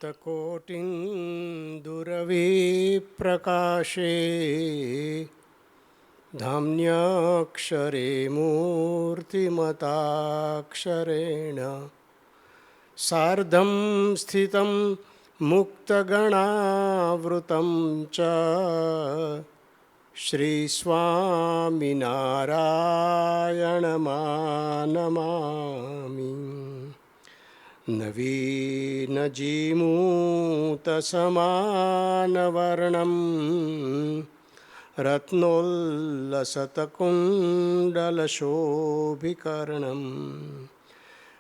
शतकोटिं दुरविप्रकाशे धाम्न्याक्षरे मूर्तिमताक्षरेण सार्धं स्थितं मुक्तगणावृतं च श्रीस्वामिनारायणमानमामि। नवीनजीमूतसमानवर्णं रत्नोल्लसत्कुण्डलशोभिकर्णं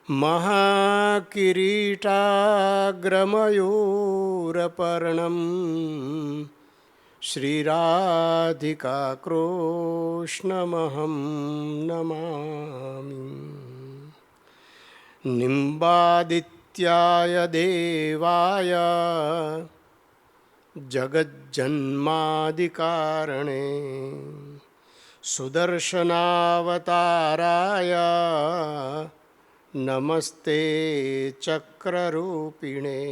महाकिरीटाग्रमयूरपर्णं श्रीराधिकाकृष्णमहं नमामि। निम्बादित्याय देवाय जगज्जन्मादिकारणे सुदर्शनावताराय नमस्ते चक्ररूपिणे।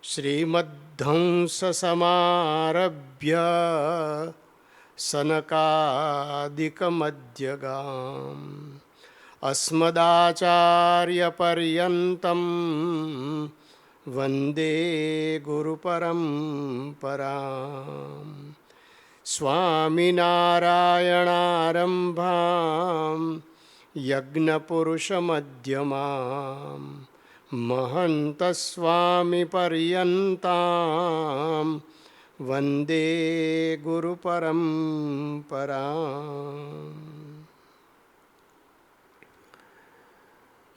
श्रीमद्धंससमारभ्य सनकादिकमध्यगाम् अस्मदाचार्यपर्यन्तं वन्दे गुरुपरम्पराम्। स्वामिनारायणारम्भां यज्ञपुरुषमध्यमाम् महन्तस्वामिपर्यन्तां वन्दे गुरुपरम्पराम्।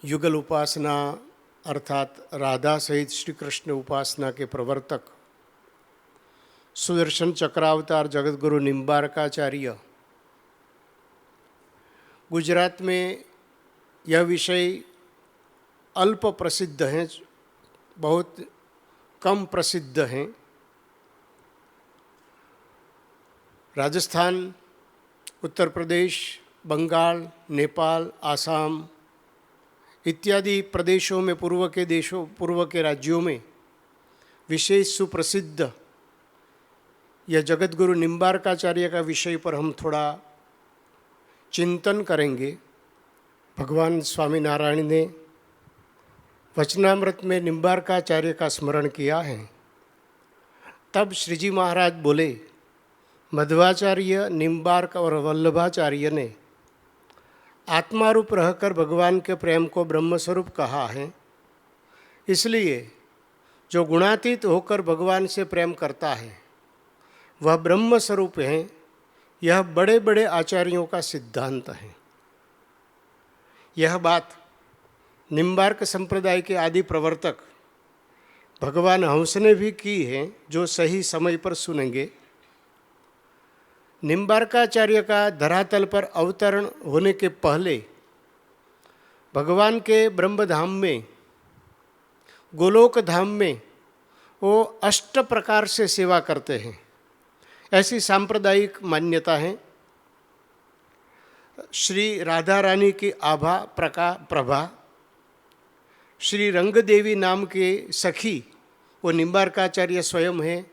युगल उपासना अर्थात राधा सहित श्री कृष्ण उपासना के प्रवर्तक सुदर्शन चक्रावतार जगतगुरु निम्बारकाचार्य। गुजरात में यह विषय अल्प प्रसिद्ध हैं, बहुत कम प्रसिद्ध हैं। राजस्थान, उत्तर प्रदेश, बंगाल, नेपाल, आसाम इत्यादि प्रदेशों में, पूर्व के राज्यों में विशेष सुप्रसिद्ध यह जगतगुरु निम्बारकाचार्य का विषय पर हम थोड़ा चिंतन करेंगे। भगवान स्वामीनारायण ने वचनामृत में निम्बारकाचार्य का स्मरण किया है। तब श्रीजी महाराज बोले, मध्वाचार्य, निम्बार्क और वल्लभाचार्य ने आत्मा रूप रहकर भगवान के प्रेम को ब्रह्मस्वरूप कहा है। इसलिए जो गुणातीत होकर भगवान से प्रेम करता है वह ब्रह्मस्वरूप है। यह बड़े बड़े आचार्यों का सिद्धांत है। यह बात निम्बार्क संप्रदाय के आदि प्रवर्तक भगवान हंस ने भी की है, जो सही समय पर सुनेंगे। निम्बारकाचार्य का धरातल पर अवतरण होने के पहले भगवान के ब्रह्मधाम में, गोलोक धाम में वो 8 प्रकार से सेवा करते हैं, ऐसी सांप्रदायिक मान्यता है। श्री राधा रानी की आभा प्रभा, श्री रंगदेवी नाम के सखी वो निम्बारकाचार्य स्वयं है।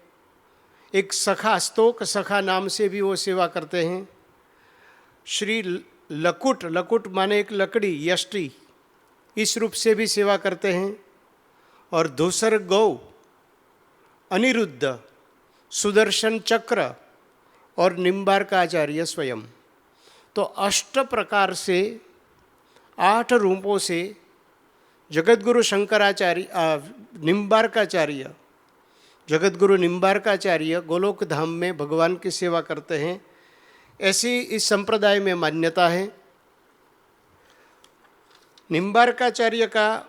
एक सखा, स्तोक सखा नाम से भी वो सेवा करते हैं। श्री लकुट माने एक लकड़ी, यष्टि, इस रूप से भी सेवा करते हैं। और दूसर गौ, अनिरुद्ध, सुदर्शन चक्र और निम्बारकाचार्य स्वयं। तो 8 प्रकार से 8 रूपों से जगतगुरु जगतगुरु निम्बारकाचार्य गोलोक धाम में भगवान की सेवा करते हैं, ऐसी इस संप्रदाय में मान्यता है। निम्बारकाचार्य का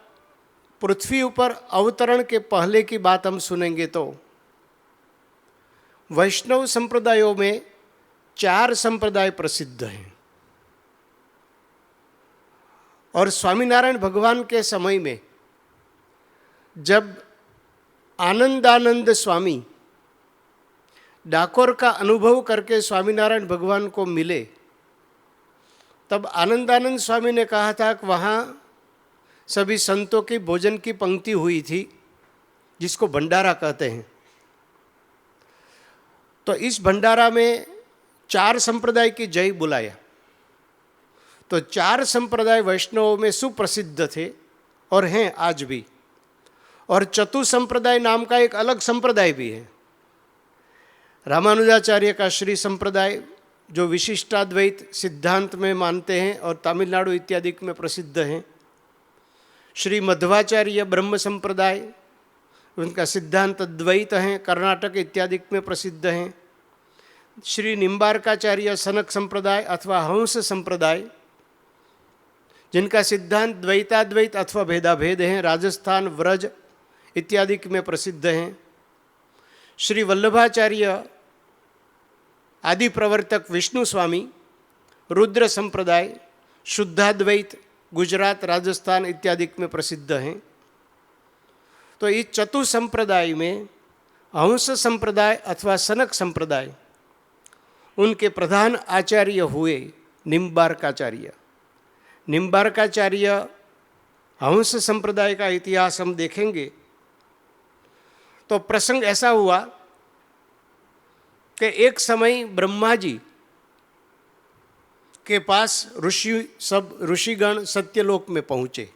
पृथ्वी ऊपर अवतरण के पहले की बात हम सुनेंगे तो वैष्णव संप्रदायों में 4 संप्रदाय प्रसिद्ध हैं। और स्वामीनारायण भगवान के समय में जब आनंदानंद स्वामी डाकोर का अनुभव करके स्वामीनारायण भगवान को मिले, तब आनंदानंद स्वामी ने कहा था कि वहाँ सभी संतों की भोजन की पंक्ति हुई थी जिसको भंडारा कहते हैं। तो इस भंडारा में 4 संप्रदाय की जय बुलाया। तो 4 संप्रदाय वैष्णवों में सुप्रसिद्ध थे और हैं आज भी। और चतु संप्रदाय नाम का एक अलग संप्रदाय भी है। रामानुजाचार्य का श्री संप्रदाय जो विशिष्टाद्वैत सिद्धांत में मानते हैं और तमिलनाडु इत्यादि में प्रसिद्ध हैं। श्री मध्वाचार्य ब्रह्म संप्रदाय, उनका सिद्धांत द्वैत हैं, कर्नाटक इत्यादि में प्रसिद्ध हैं। श्री निम्बार्काचार्य सनक संप्रदाय अथवा हंस संप्रदाय, जिनका सिद्धांत द्वैताद्वैत अथवा भेदाभेद हैं, राजस्थान व्रज इत्यादि में प्रसिद्ध हैं। श्री वल्लभाचार्य आदि प्रवर्तक विष्णु स्वामी रुद्र संप्रदाय, शुद्धाद्वैत गुजरात राजस्थान इत्यादि में प्रसिद्ध हैं। तो इस चतु संप्रदाय में हंस संप्रदाय अथवा सनक संप्रदाय, उनके प्रधान आचार्य हुए निम्बार्काचार्य। निम्बार्काचार्य हंस संप्रदाय का इतिहास हम देखेंगे तो प्रसंग ऐसा हुआ कि एक समय ब्रह्मा जी के पास ऋषिगण सत्यलोक में पहुँचे।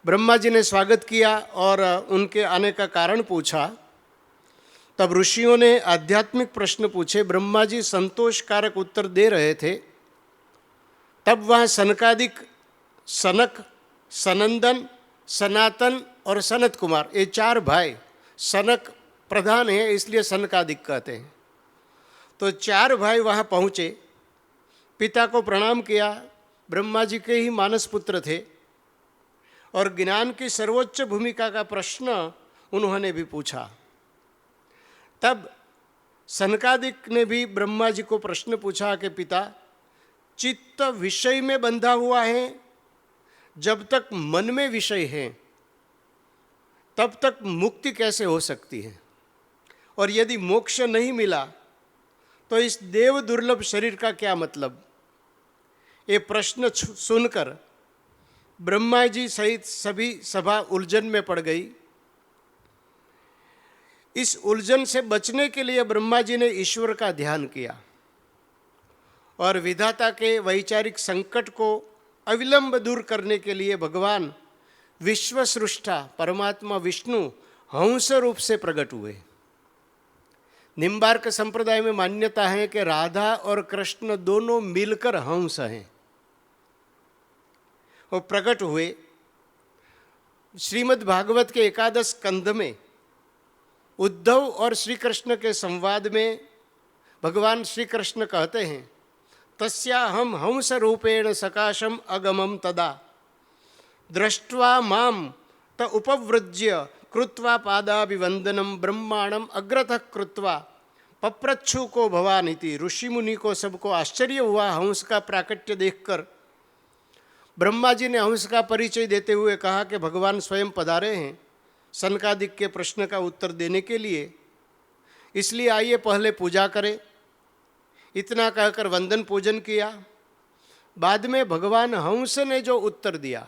ब्रह्मा जी ने स्वागत किया और उनके आने का कारण पूछा। तब ऋषियों ने आध्यात्मिक प्रश्न पूछे। ब्रह्मा जी संतोषकारक उत्तर दे रहे थे। तब वहाँ सनकादिक, सनक, सनंदन, सनातन और सनत कुमार, ये 4 भाई, सनक प्रधान है इसलिए सनकादिक कहते हैं। तो 4 भाई वहाँ पहुँचे, पिता को प्रणाम किया। ब्रह्मा जी के ही मानस पुत्र थे और ज्ञान की सर्वोच्च भूमिका का प्रश्न उन्होंने भी पूछा। तब सनकादिक ने भी ब्रह्मा जी को प्रश्न पूछा कि पिता, चित्त विषय में बंधा हुआ है, जब तक मन में विषय है तब तक मुक्ति कैसे हो सकती है? और यदि मोक्ष नहीं मिला तो इस देव दुर्लभ शरीर का क्या मतलब? ये प्रश्न सुनकर ब्रह्मा जी सहित सभी सभा उलझन में पड़ गई। इस उलझन से बचने के लिए ब्रह्मा जी ने ईश्वर का ध्यान किया और विधाता के वैचारिक संकट को अविलंब दूर करने के लिए भगवान विश्व सृष्टा परमात्मा विष्णु हंस रूप से प्रकट हुए। निम्बार्क संप्रदाय में मान्यता है कि राधा और कृष्ण दोनों मिलकर हंस हैं। वो प्रकट हुए। श्रीमद् भागवत के 11 स्कंध में उद्धव और श्री कृष्ण के संवाद में भगवान श्री कृष्ण कहते हैं, तस्याहम हंस रूपेण सकाशम अगमम तदा दृष्ट्वा माम त उपवृज्य कृत्वा पादाभिवंदनम ब्रह्मांडम अग्रतः कृत्वा पप्रच्छु को भवानिति। ऋषि मुनि को सबको आश्चर्य हुआ हंस का प्राकट्य देखकर। ब्रह्मा जी ने हंस का परिचय देते हुए कहा कि भगवान स्वयं पधारे हैं सनकादिक के प्रश्न का उत्तर देने के लिए, इसलिए आइए पहले पूजा करें। इतना कहकर वंदन पूजन किया। बाद में भगवान हंस ने जो उत्तर दिया,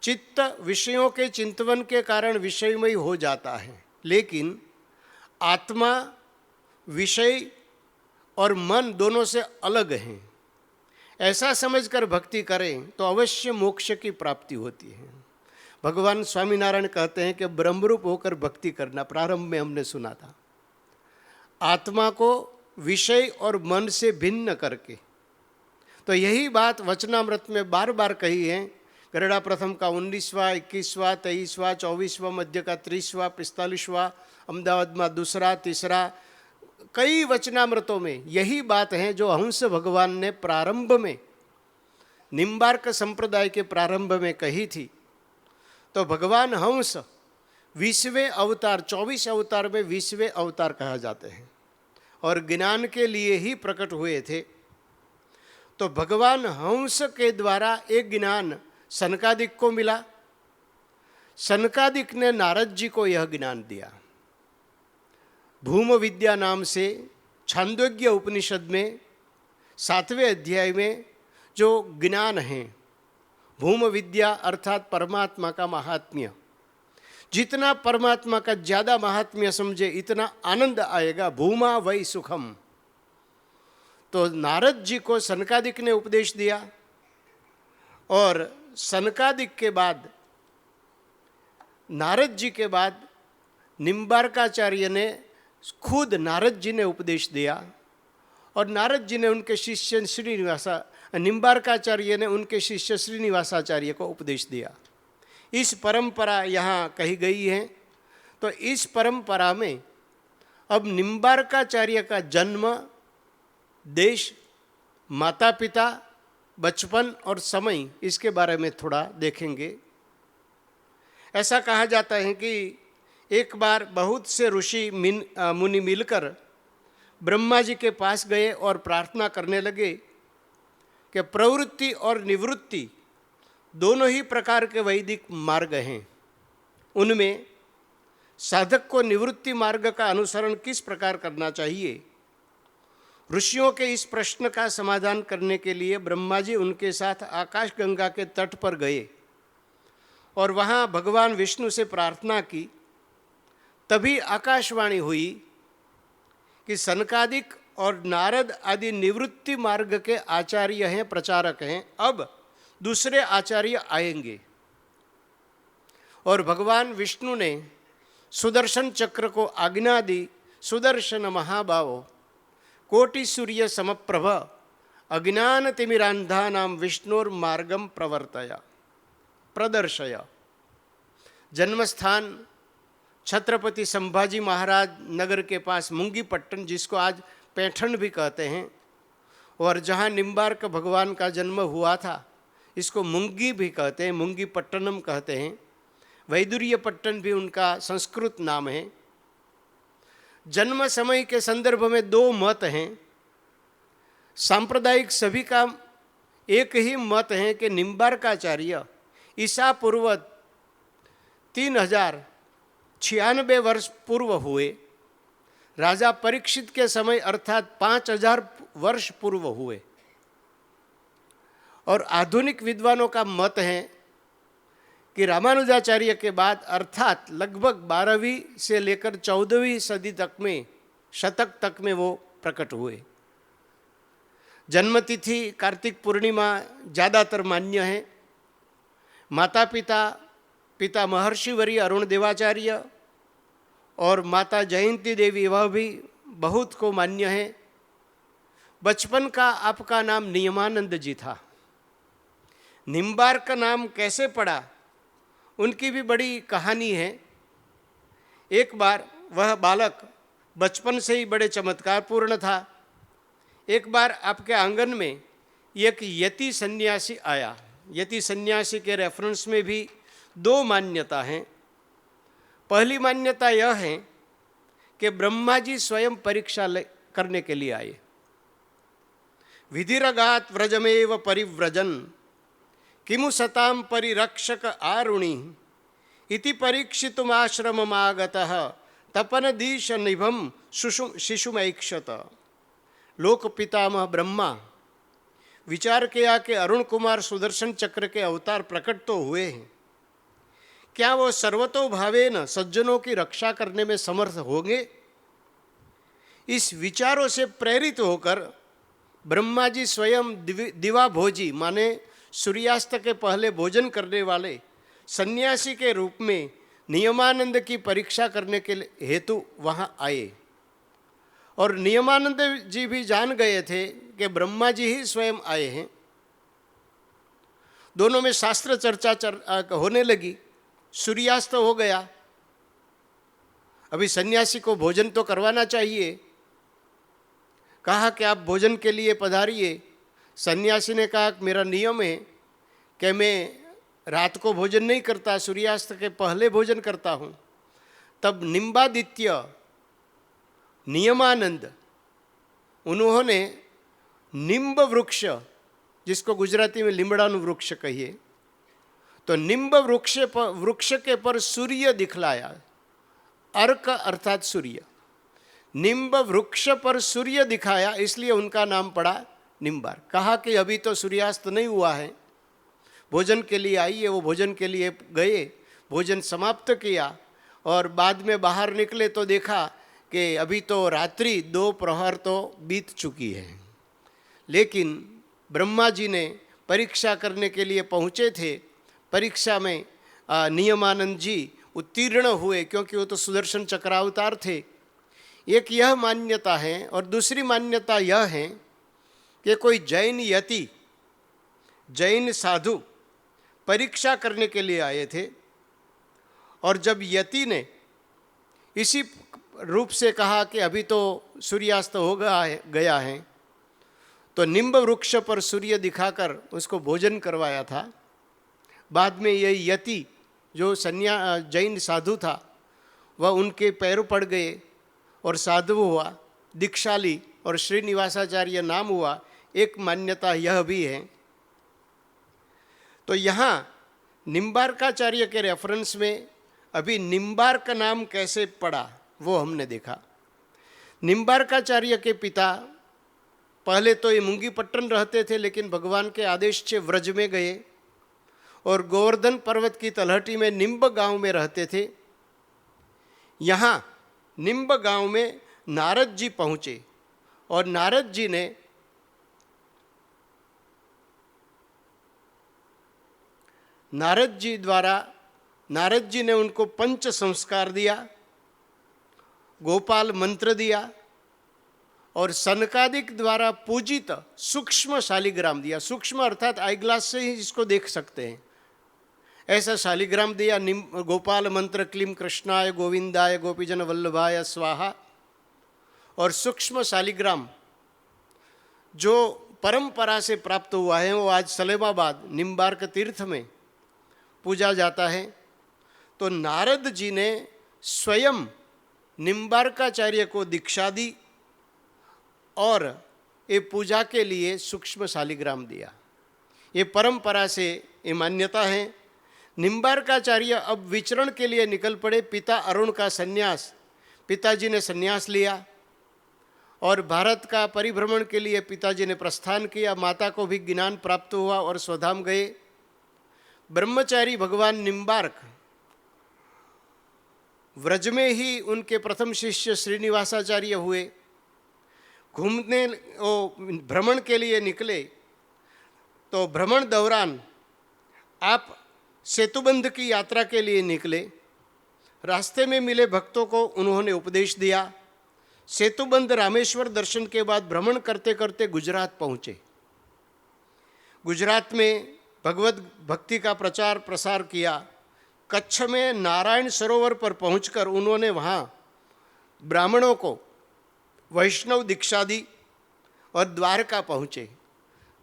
चित्त विषयों के चिंतन के कारण विषयमय हो जाता है, लेकिन आत्मा, विषय और मन दोनों से अलग हैं। ऐसा समझकर भक्ति करें तो अवश्य मोक्ष की प्राप्ति होती है। भगवान स्वामीनारायण कहते हैं कि ब्रह्मरूप होकर भक्ति करना, प्रारंभ में हमने सुना था, आत्मा को विषय और मन से भिन्न करके। तो यही बात वचनामृत में बार बार कही है। गरुड़ा प्रथम का 19वां, 21वां, 23वां, 24वां, मध्य का 30वां, 45वां, अहमदाबाद में दूसरा, तीसरा, कई वचनामृतों में यही बात है जो हंस भगवान ने प्रारंभ में निम्बार्क संप्रदाय के प्रारंभ में कही थी। तो भगवान हंस 20वें अवतार, 24 अवतार में 20वें अवतार कहा जाते हैं और ज्ञान के लिए ही प्रकट हुए थे। तो भगवान हंस के द्वारा एक ज्ञान सनकादिक को मिला। सनकादिक ने नारद जी को यह ज्ञान दिया। भूम विद्या नाम से छांदोग्य उपनिषद में 7वें अध्याय में जो ज्ञान है, भूम विद्या अर्थात परमात्मा का महात्म्य, जितना परमात्मा का ज़्यादा महात्म्य समझे इतना आनंद आएगा। भूमा वै सुखम। तो नारद जी को सनकादिक ने उपदेश दिया और सनकादिक के बाद नारद जी के बाद निम्बार्काचार्य ने खुद नारद जी ने उपदेश दिया और नारद जी ने उनके शिष्य निम्बार्काचार्य ने उनके शिष्य श्रीनिवासाचार्य को उपदेश दिया। इस परंपरा यहाँ कही गई है। तो इस परंपरा में अब निम्बार्काचार्य का जन्म, देश, माता पिता, बचपन और समय, इसके बारे में थोड़ा देखेंगे। ऐसा कहा जाता है कि एक बार बहुत से ऋषि मुनि मिलकर ब्रह्मा जी के पास गए और प्रार्थना करने लगे कि प्रवृत्ति और निवृत्ति दोनों ही प्रकार के वैदिक मार्ग हैं। उनमें साधक को निवृत्ति मार्ग का अनुसरण किस प्रकार करना चाहिए। ऋषियों के इस प्रश्न का समाधान करने के लिए ब्रह्मा जी उनके साथ आकाशगंगा के तट पर गए और वहाँ भगवान विष्णु से प्रार्थना की। तभी आकाशवाणी हुई कि सनकादिक और नारद आदि निवृत्ति मार्ग के आचार्य हैं, प्रचारक हैं, अब दूसरे आचार्य आएंगे। और भगवान विष्णु ने सुदर्शन चक्र को आज्ञा दी, सुदर्शन महाबाहो कोटि सूर्य समप्रभ अज्ञान तिमिरांधानाम विष्णुर्मार्गम प्रदर्शय। जन्मस्थान छत्रपति संभाजी महाराज नगर के पास मुंगीपट्टन, जिसको आज पैठण भी कहते हैं, और जहाँ निम्बार्क भगवान का जन्म हुआ था, इसको मुंगी भी कहते हैं, मुंगीपट्टनम कहते हैं। वैदुर्य पट्टन भी उनका संस्कृत नाम है। जन्म समय के संदर्भ में दो मत हैं। सांप्रदायिक सभी का एक ही मत है कि निम्बार्काचार्य ईसा पूर्व 3096 वर्ष पूर्व हुए, राजा परीक्षित के समय अर्थात 5000 वर्ष पूर्व हुए। और आधुनिक विद्वानों का मत है कि रामानुजाचार्य के बाद अर्थात लगभग 12वीं से लेकर 14वीं सदी तक में, शतक तक में वो प्रकट हुए। जन्मतिथि कार्तिक पूर्णिमा ज़्यादातर मान्य है। माता पिता महर्षिवर्य अरुण देवाचार्य और माता जयंती देवी, वह भी बहुत को मान्य है। बचपन का आपका नाम नियमानंद जी था। निम्बार्क नाम कैसे पड़ा, उनकी भी बड़ी कहानी है। एक बार वह बालक बचपन से ही बड़े चमत्कारपूर्ण था। एक बार आपके आंगन में एक यति सन्यासी आया। यति सन्यासी के रेफरेंस में भी दो मान्यता हैं। पहली मान्यता यह है कि ब्रह्मा जी स्वयं परीक्षा करने के लिए आए। विधिरगात व्रजमेव परिव्रजन किमु सताम परिरक्षक आरुणि इति परीक्षितुमाश्रममागतः तपनदीश निभम शिशुमैक्षत। लोक पितामह ब्रह्मा विचार किया कि अरुण कुमार सुदर्शन चक्र के अवतार प्रकट तो हुए हैं, क्या वो सर्वतोभावेन सज्जनों की रक्षा करने में समर्थ होंगे। इस विचारों से प्रेरित होकर ब्रह्मा जी स्वयं दिवा भोजी माने सूर्यास्त के पहले भोजन करने वाले सन्यासी के रूप में नियमानंद की परीक्षा करने के हेतु वहाँ आए। और नियमानंद जी भी जान गए थे कि ब्रह्मा जी ही स्वयं आए हैं। दोनों में शास्त्र चर्चा होने लगी। सूर्यास्त हो गया। अभी सन्यासी को भोजन तो करवाना चाहिए। कहा कि आप भोजन के लिए पधारिए। सन्यासी ने कहा कि मेरा नियम है कि मैं रात को भोजन नहीं करता, सूर्यास्त के पहले भोजन करता हूँ। तब निम्बादित्य नियमानंद उन्होंने निम्ब वृक्ष, जिसको गुजराती में लिमड़ानु वृक्ष कहिए, तो निम्ब वृक्ष के पर सूर्य दिखलाया। अर्क अर्थात सूर्य। निम्ब वृक्ष पर सूर्य दिखाया, इसलिए उनका नाम पड़ा निम्बार। कहा कि अभी तो सूर्यास्त नहीं हुआ है, भोजन के लिए आइए। वो भोजन के लिए गए, भोजन समाप्त किया और बाद में बाहर निकले तो देखा कि अभी तो रात्रि 2 प्रहर तो बीत चुकी है। लेकिन ब्रह्मा जी ने परीक्षा करने के लिए पहुँचे थे। परीक्षा में नियमानंद जी उत्तीर्ण हुए, क्योंकि वो तो सुदर्शन चक्रावतार थे। एक यह मान्यता है, और दूसरी मान्यता यह है कि कोई जैन यति, जैन साधु परीक्षा करने के लिए आए थे, और जब यति ने इसी रूप से कहा कि अभी तो सूर्यास्त हो गया है, तो निम्ब वृक्ष पर सूर्य दिखाकर उसको भोजन करवाया था। बाद में ये यति जो जैन साधु था, वह उनके पैर पड़ गए और साधु हुआ, दीक्षा ली और श्रीनिवासाचार्य नाम हुआ। एक मान्यता यह भी है। तो यहाँ निम्बार्काचार्य के रेफरेंस में अभी निम्बार्क नाम कैसे पड़ा वो हमने देखा। निम्बार्काचार्य के पिता पहले तो ये मुंगीपट्टन रहते थे, लेकिन भगवान के आदेश से व्रज में गए और गोवर्धन पर्वत की तलहटी में निम्ब गांव में रहते थे। यहाँ निम्ब गांव में नारद जी पहुँचे, और नारद जी ने उनको पंच संस्कार दिया, गोपाल मंत्र दिया, और सनकादिक द्वारा पूजित सूक्ष्म शालिग्राम दिया। सूक्ष्म अर्थात आई ग्लास से ही इसको देख सकते हैं, ऐसा शालिग्राम दिया। गोपाल मंत्र क्लीम कृष्णाय गोविंदाय गोपीजन वल्लभाय स्वाहा। और सूक्ष्म शालिग्राम जो परंपरा से प्राप्त हुआ है, वो आज सलेमाबाद निम्बार्क तीर्थ में पूजा जाता है। तो नारद जी ने स्वयं निम्बार्काचार्य को दीक्षा दी और ये पूजा के लिए सूक्ष्म शालिग्राम दिया। ये परंपरा से ये मान्यता है। निम्बार्काचार्य अब विचरण के लिए निकल पड़े। पिता अरुण का संन्यास, पिताजी ने संन्यास लिया और भारत का परिभ्रमण के लिए पिताजी ने प्रस्थान किया। माता को भी ज्ञान प्राप्त हुआ और स्वधाम गए। ब्रह्मचारी भगवान निम्बार्क, व्रज में ही उनके प्रथम शिष्य श्रीनिवासाचार्य हुए। घूमने भ्रमण के लिए निकले, तो भ्रमण दौरान आप सेतुबंध की यात्रा के लिए निकले। रास्ते में मिले भक्तों को उन्होंने उपदेश दिया। सेतुबंध रामेश्वर दर्शन के बाद भ्रमण करते करते गुजरात पहुँचे। गुजरात में भगवत भक्ति का प्रचार प्रसार किया। कच्छ में नारायण सरोवर पर पहुंचकर उन्होंने वहाँ ब्राह्मणों को वैष्णव दीक्षा दी और द्वारका पहुँचे।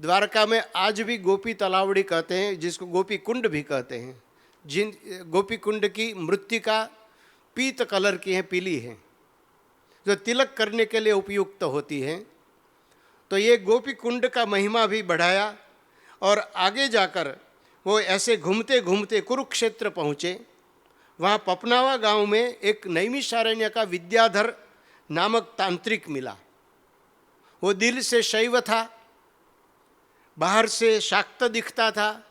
द्वारका में आज भी गोपी तलावड़ी कहते हैं, जिसको गोपी कुंड भी कहते हैं। जिन गोपी कुंड की मृत्तिका पीत कलर की है, पीली है, जो तिलक करने के लिए उपयुक्त होती है। तो ये गोपी कुंड का महिमा भी बढ़ाया और आगे जाकर वो ऐसे घूमते घूमते कुरुक्षेत्र पहुँचे। वहाँ पपनावा गांव में एक नैमिषारण्य का विद्याधर नामक तांत्रिक मिला। वो दिल से शैव था, बाहर से शाक्त दिखता था,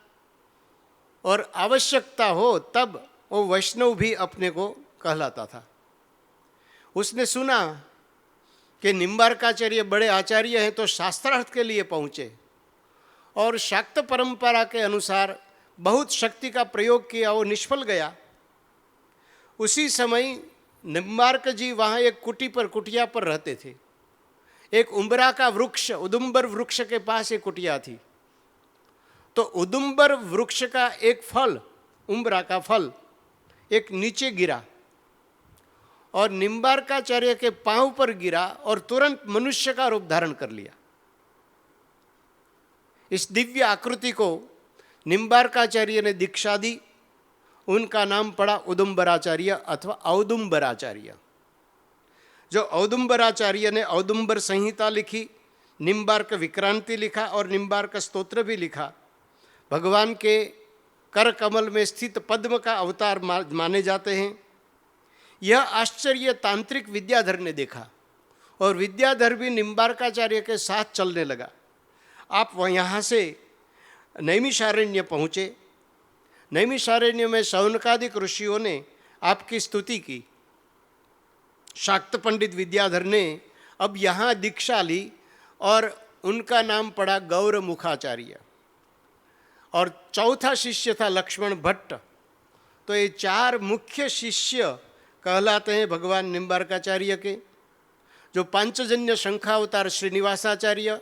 और आवश्यकता हो तब वो वैष्णव भी अपने को कहलाता था। उसने सुना कि निम्बार्काचार्य बड़े आचार्य हैं, तो शास्त्रार्थ के लिए पहुँचे और शाक्त परंपरा के अनुसार बहुत शक्ति का प्रयोग किया। वो निष्फल गया। उसी समय निम्बार्क जी वहाँ एक कुटिया पर रहते थे। एक उम्बरा का वृक्ष, उदुम्बर वृक्ष के पास एक कुटिया थी। तो उदुम्बर वृक्ष का एक फल, उम्बरा का फल, एक नीचे गिरा और निम्बार्काचार्य के पांव पर गिरा और तुरंत मनुष्य का रूप धारण कर लिया। इस दिव्य आकृति को निम्बार्काचार्य ने दीक्षा दी। उनका नाम पड़ा उदुम्बराचार्य अथवा औदुम्बराचार्य। जो औदुम्बराचार्य ने औदुम्बर संहिता लिखी, निम्बार्क विक्रांति लिखा और निम्बार्क स्तोत्र भी लिखा। भगवान के कर कमल में स्थित पद्म का अवतार माने जाते हैं। यह आश्चर्य तांत्रिक विद्याधर ने देखा और विद्याधर भी निम्बार्काचार्य के साथ चलने लगा। आप यहाँ से नैमिषारण्य पहुँचे। नैमिषारण्य में शौनकादिक ऋषियों ने आपकी स्तुति की। शाक्त पंडित विद्याधर ने अब यहाँ दीक्षा ली और उनका नाम पड़ा गौरमुखाचार्य, और चौथा शिष्य था लक्ष्मण भट्ट। तो ये चार मुख्य शिष्य कहलाते हैं भगवान निम्बार्काचार्य के। जो पांचजन्य शंखावतार श्रीनिवासाचार्य,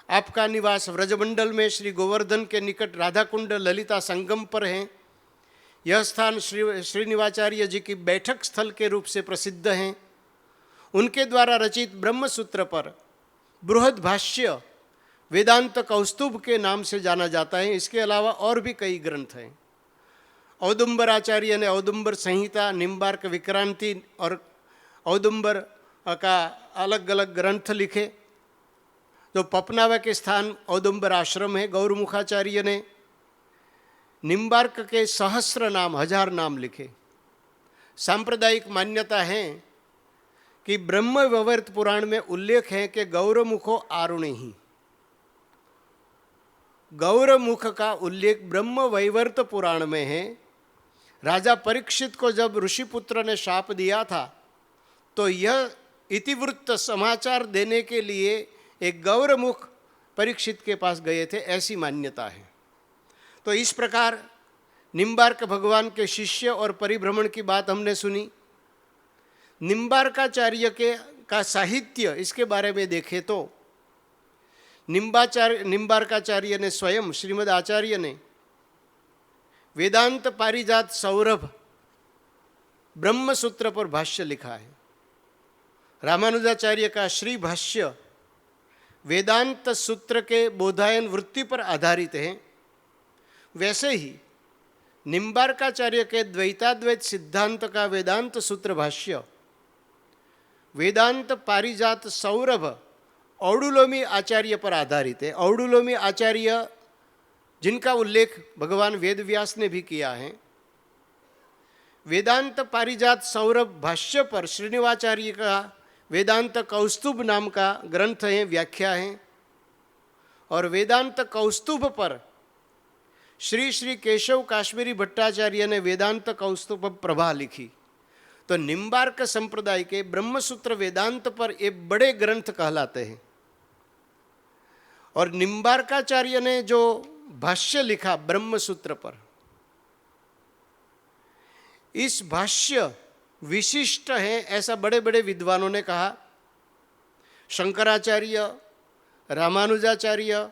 आपका निवास व्रजमंडल में श्री गोवर्धन के निकट राधाकुंड ललिता संगम पर है। यह स्थान श्रीनिवाचार्य जी की बैठक स्थल के रूप से प्रसिद्ध हैं। उनके द्वारा रचित ब्रह्मसूत्र पर बृहद भाष्य वेदांत कौस्तुभ के नाम से जाना जाता है। इसके अलावा और भी कई ग्रंथ हैं। औदुंबर आचार्य ने औदुंबर संहिता, निम्बार्क विक्रांति और औदुंबर का अलग अलग ग्रंथ लिखे। जो पपनावा के स्थान औदुंबर आश्रम है, गौरमुखाचार्य ने निम्बार्क के सहस्र नाम, 1000 नाम लिखे। सांप्रदायिक मान्यता है कि ब्रह्म वैवर्त पुराण में उल्लेख है कि गौरमुखो आरुणिहि। गौरमुख का उल्लेख ब्रह्म वैवर्त पुराण में है। राजा परीक्षित को जब ऋषिपुत्र ने शाप दिया था तो यह इतिवृत्त समाचार देने के लिए एक गौरमुख परीक्षित के पास गए थे, ऐसी मान्यता है। तो इस प्रकार निम्बार्क भगवान के शिष्य और परिभ्रमण की बात हमने सुनी। निम्बार्काचार्य का साहित्य, इसके बारे में देखें तो निम्बार्काचार्य ने स्वयं, श्रीमद आचार्य ने वेदांत पारिजात सौरभ ब्रह्मसूत्र पर भाष्य लिखा है। रामानुजाचार्य का श्री भाष्य वेदांत सूत्र के बोधायन वृत्ति पर आधारित है। वैसे ही निम्बार्काचार्य के द्वैताद्वैत सिद्धांत का वेदांत सूत्र भाष्य वेदांत पारिजात सौरभ औडुलोमी आचार्य पर आधारित है। औडुलोमी आचार्य जिनका उल्लेख भगवान वेदव्यास ने भी किया है। वेदांत पारिजात सौरभ भाष्य पर श्रीनिवाचार्य का वेदांत कौस्तुभ नाम का ग्रंथ है, व्याख्या है। और वेदांत कौस्तुभ पर श्री श्री केशव काश्मीरी भट्टाचार्य ने वेदांत कौस्तुभ प्रभा लिखी। तो निम्बार्क संप्रदाय के ब्रह्मसूत्र वेदांत पर ये बड़े ग्रंथ कहलाते हैं। और निम्बार्काचार्य ने जो भाष्य लिखा ब्रह्मसूत्र पर, इस भाष्य विशिष्ट है, ऐसा बड़े बड़े विद्वानों ने कहा। शंकराचार्य, रामानुजाचार्य,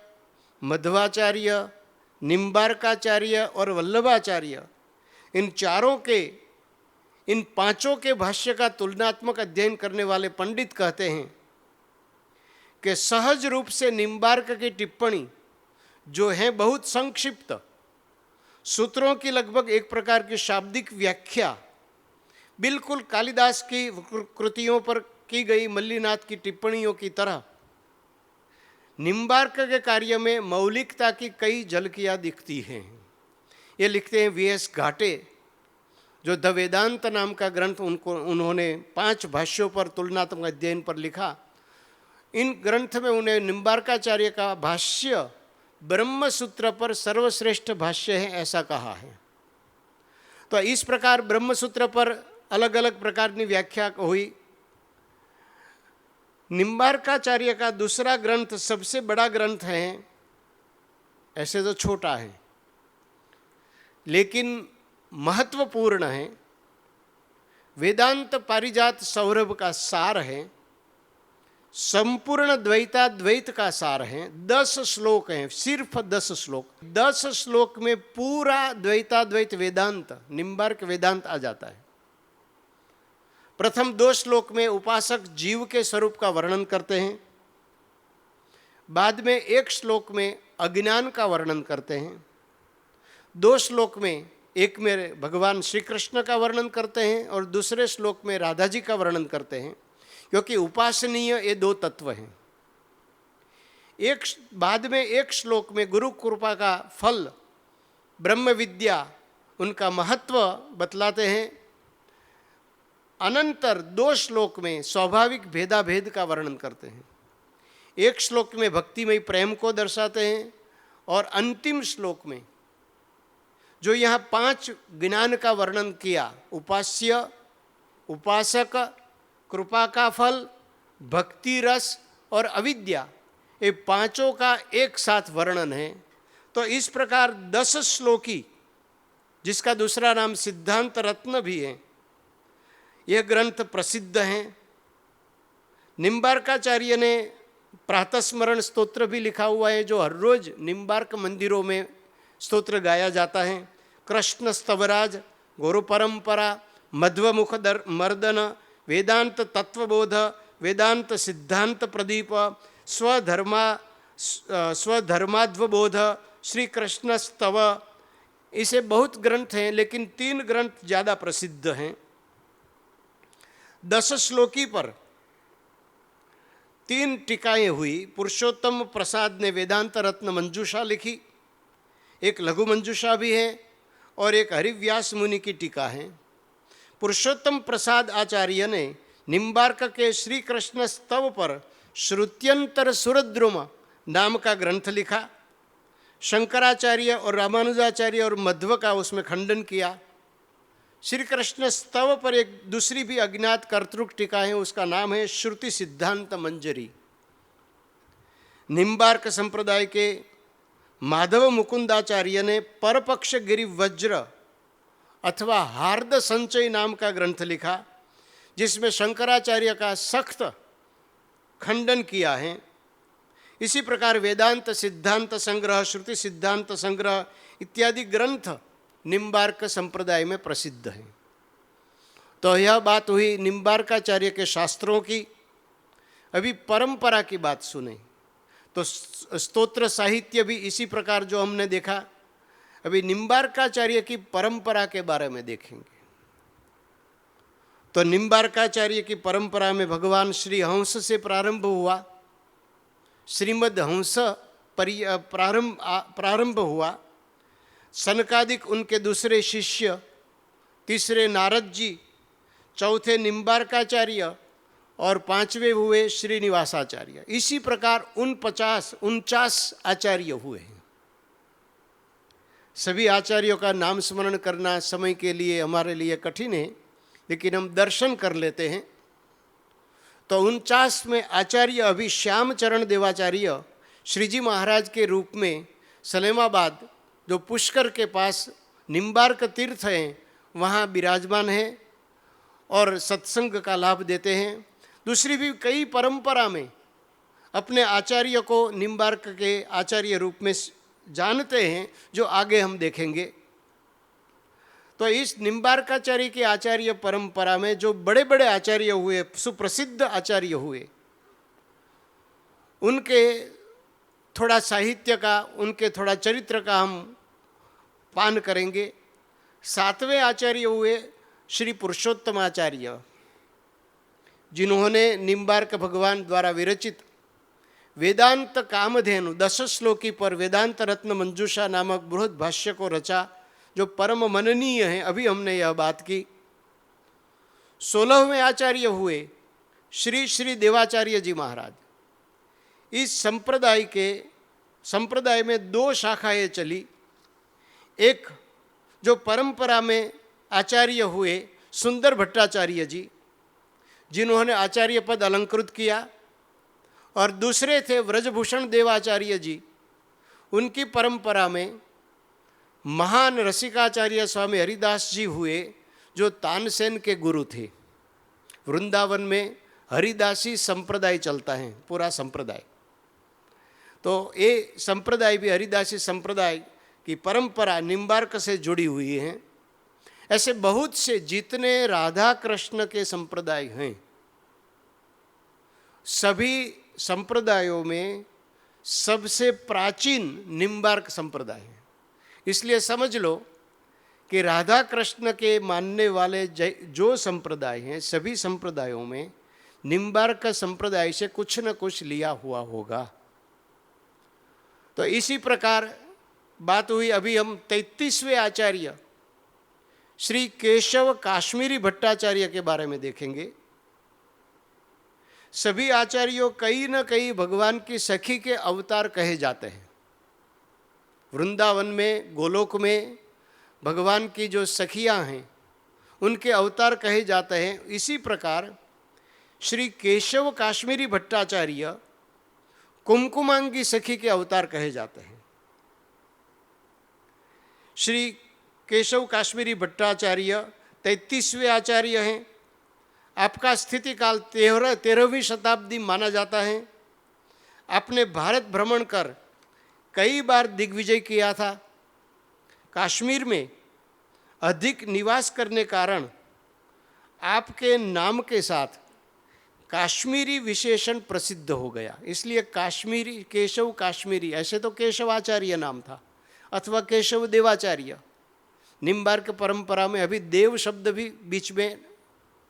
मध्वाचार्य, निम्बार्काचार्य और वल्लभाचार्य, इन पांचों के भाष्य का तुलनात्मक अध्ययन करने वाले पंडित कहते हैं कि सहज रूप से निम्बार्क की टिप्पणी जो है बहुत संक्षिप्त, सूत्रों की लगभग एक प्रकार की शाब्दिक व्याख्या, बिल्कुल कालिदास की कृतियों पर की गई मल्लीनाथ की टिप्पणियों की तरह निम्बार्क के कार्य में मौलिकता की कई झलकियाँ दिखती हैं। ये लिखते हैं वीएस घाटे, जो द वेदांत नाम का ग्रंथ उन्होंने 5 भाष्यों पर तुलनात्मक अध्ययन पर लिखा। इन ग्रंथ में उन्हें निम्बार्काचार्य का भाष्य ब्रह्मसूत्र पर सर्वश्रेष्ठ भाष्य है, ऐसा कहा है। तो इस प्रकार ब्रह्मसूत्र पर अलग अलग प्रकार की व्याख्या हुई। निम्बार्काचार्य का दूसरा ग्रंथ सबसे बड़ा ग्रंथ है, ऐसे तो छोटा है लेकिन महत्वपूर्ण है। वेदांत पारिजात सौरभ का सार है, संपूर्ण द्वैताद्वैत का सार है। 10 श्लोक हैं, सिर्फ 10 श्लोक। 10 श्लोक में पूरा द्वैताद्वैत वेदांत, निम्बार्क वेदांत आ जाता है। प्रथम 2 श्लोक में उपासक जीव के स्वरूप का वर्णन करते हैं। बाद में 1 श्लोक में अज्ञान का वर्णन करते हैं। 2 श्लोक में, एक में भगवान श्री कृष्ण का वर्णन करते हैं और दूसरे श्लोक में राधा जी का वर्णन करते हैं, क्योंकि उपासनीय ये 2 तत्व हैं। बाद में 1 श्लोक में गुरु कृपा का फल, ब्रह्म विद्या, उनका महत्व बतलाते हैं। अनंतर 2 श्लोक में स्वाभाविक भेदाभेद का वर्णन करते हैं। 1 श्लोक में भक्तिमय प्रेम को दर्शाते हैं और अंतिम श्लोक में जो यहाँ 5 ज्ञान का वर्णन किया, उपास्य, उपासक, कृपा का फल, भक्ति रस और अविद्या, ये पांचों का एक साथ वर्णन है। तो इस प्रकार 10 श्लोकी, जिसका दूसरा नाम सिद्धांत रत्न भी है, यह ग्रंथ प्रसिद्ध हैं। निम्बार्काचार्य ने प्रातस्मरण स्तोत्र भी लिखा हुआ है, जो हर रोज निम्बार्क मंदिरों में स्तोत्र गाया जाता है। कृष्ण स्तवराज, गुरु परंपरा, मध्वमुख मर्दन, वेदांत तत्वबोध, वेदांत सिद्धांत प्रदीप, स्वधर्माध्वबोध, श्री कृष्ण स्तव, इसे बहुत ग्रंथ हैं, लेकिन 3 ग्रंथ ज़्यादा प्रसिद्ध हैं। 10 श्लोकी पर 3 टीकाएं हुई। पुरुषोत्तम प्रसाद ने वेदांत रत्न मंजूषा लिखी, एक लघु मंजूषा भी है, और एक हरिव्यास मुनि की टीका है। पुरुषोत्तम प्रसाद आचार्य ने निम्बार्क के श्री कृष्ण स्तव पर श्रुत्यंतर सुरद्रुम नाम का ग्रंथ लिखा। शंकराचार्य और रामानुजाचार्य और मध्व का उसमें खंडन किया। श्री कृष्ण स्तव पर एक दूसरी भी अज्ञात कर्तृक टीका है, उसका नाम है श्रुति सिद्धांत मंजरी। निम्बार्क संप्रदाय के माधव मुकुंदाचार्य ने परपक्ष गिरि वज्र अथवा हार्द संचय नाम का ग्रंथ लिखा, जिसमें शंकराचार्य का सख्त खंडन किया है। इसी प्रकार वेदांत सिद्धांत संग्रह, श्रुति सिद्धांत संग्रह इत्यादि ग्रंथ निम्बार्क संप्रदाय में प्रसिद्ध हैं। तो यह बात हुई निम्बार्काचार्य के शास्त्रों की। अभी परंपरा की बात सुने तो स्तोत्र साहित्य भी इसी प्रकार जो हमने देखा। अभी निम्बार्काचार्य की परंपरा के बारे में देखेंगे। तो निम्बार्काचार्य की परंपरा में भगवान श्री हंस से प्रारंभ हुआ, श्रीमद् हंस प्रारंभ हुआ। सनकादिक उनके दूसरे शिष्य, तीसरे नारद जी, चौथे निम्बार्काचार्य और 5वें हुए श्रीनिवासाचार्य। इसी प्रकार 49 आचार्य हुए हैं। सभी आचार्यों का नाम स्मरण करना समय के लिए हमारे लिए कठिन है, लेकिन हम दर्शन कर लेते हैं। तो 49 में आचार्य अभी श्यामचरण देवाचार्य श्रीजी महाराज के रूप में सलेमाबाद, जो पुष्कर के पास निम्बार्क तीर्थ हैं, वहाँ विराजमान हैं और सत्संग का लाभ देते हैं। दूसरी भी कई परंपरा में अपने आचार्य को निम्बार्क के आचार्य रूप में जानते हैं, जो आगे हम देखेंगे। तो इस निम्बार्काचार्य के आचार्य परंपरा में जो बड़े बड़े आचार्य हुए, सुप्रसिद्ध आचार्य हुए, उनके थोड़ा साहित्य का, उनके थोड़ा चरित्र का हम पान करेंगे। 7वें आचार्य हुए श्री पुरुषोत्तम आचार्य, जिन्होंने निम्बार्क भगवान द्वारा विरचित वेदांत कामधेनु 10 श्लोकी पर वेदांत रत्न मंजूषा नामक बृहद भाष्य को रचा, जो परम मननीय है। अभी हमने यह बात की। 16वें आचार्य हुए श्री श्री देवाचार्य जी महाराज। इस संप्रदाय में 2 शाखाएं चली। एक जो परंपरा में आचार्य हुए सुंदर भट्टाचार्य जी, जिन्होंने आचार्य पद अलंकृत किया, और दूसरे थे व्रजभूषण देवाचार्य जी। उनकी परंपरा में महान रसिकाचार्य स्वामी हरिदास जी हुए, जो तानसेन के गुरु थे। वृंदावन में हरिदासी संप्रदाय चलता है, पूरा संप्रदाय। तो ये संप्रदाय भी हरिदासी संप्रदाय की परंपरा निम्बार्क से जुड़ी हुई है। ऐसे बहुत से जितने राधा कृष्ण के संप्रदाय हैं, सभी संप्रदायों में सबसे प्राचीन निम्बार्क संप्रदाय है। इसलिए समझ लो कि राधा कृष्ण के मानने वाले जो संप्रदाय हैं, सभी संप्रदायों में निम्बार्क संप्रदाय से कुछ न कुछ लिया हुआ होगा। तो इसी प्रकार बात हुई। अभी हम 33वें आचार्य श्री केशव काश्मीरी भट्टाचार्य के बारे में देखेंगे। सभी आचार्यों कहीं न कहीं भगवान की सखी के अवतार कहे जाते हैं। वृंदावन में, गोलोक में भगवान की जो सखियां हैं उनके अवतार कहे जाते हैं। इसी प्रकार श्री केशव काश्मीरी भट्टाचार्य कुमकुमांगी सखी के अवतार कहे जाते हैं। श्री केशव काश्मीरी भट्टाचार्य 33वें आचार्य हैं। आपका स्थिति काल 13वीं शताब्दी माना जाता है। आपने भारत भ्रमण कर कई बार दिग्विजय किया था। कश्मीर में अधिक निवास करने कारण आपके नाम के साथ काश्मीरी विशेषण प्रसिद्ध हो गया। इसलिए काश्मीरी, केशव काश्मीरी, ऐसे तो केशवाचार्य नाम था अथवा केशव देवाचार्य। निम्बार्क परंपरा में अभी देव शब्द भी बीच में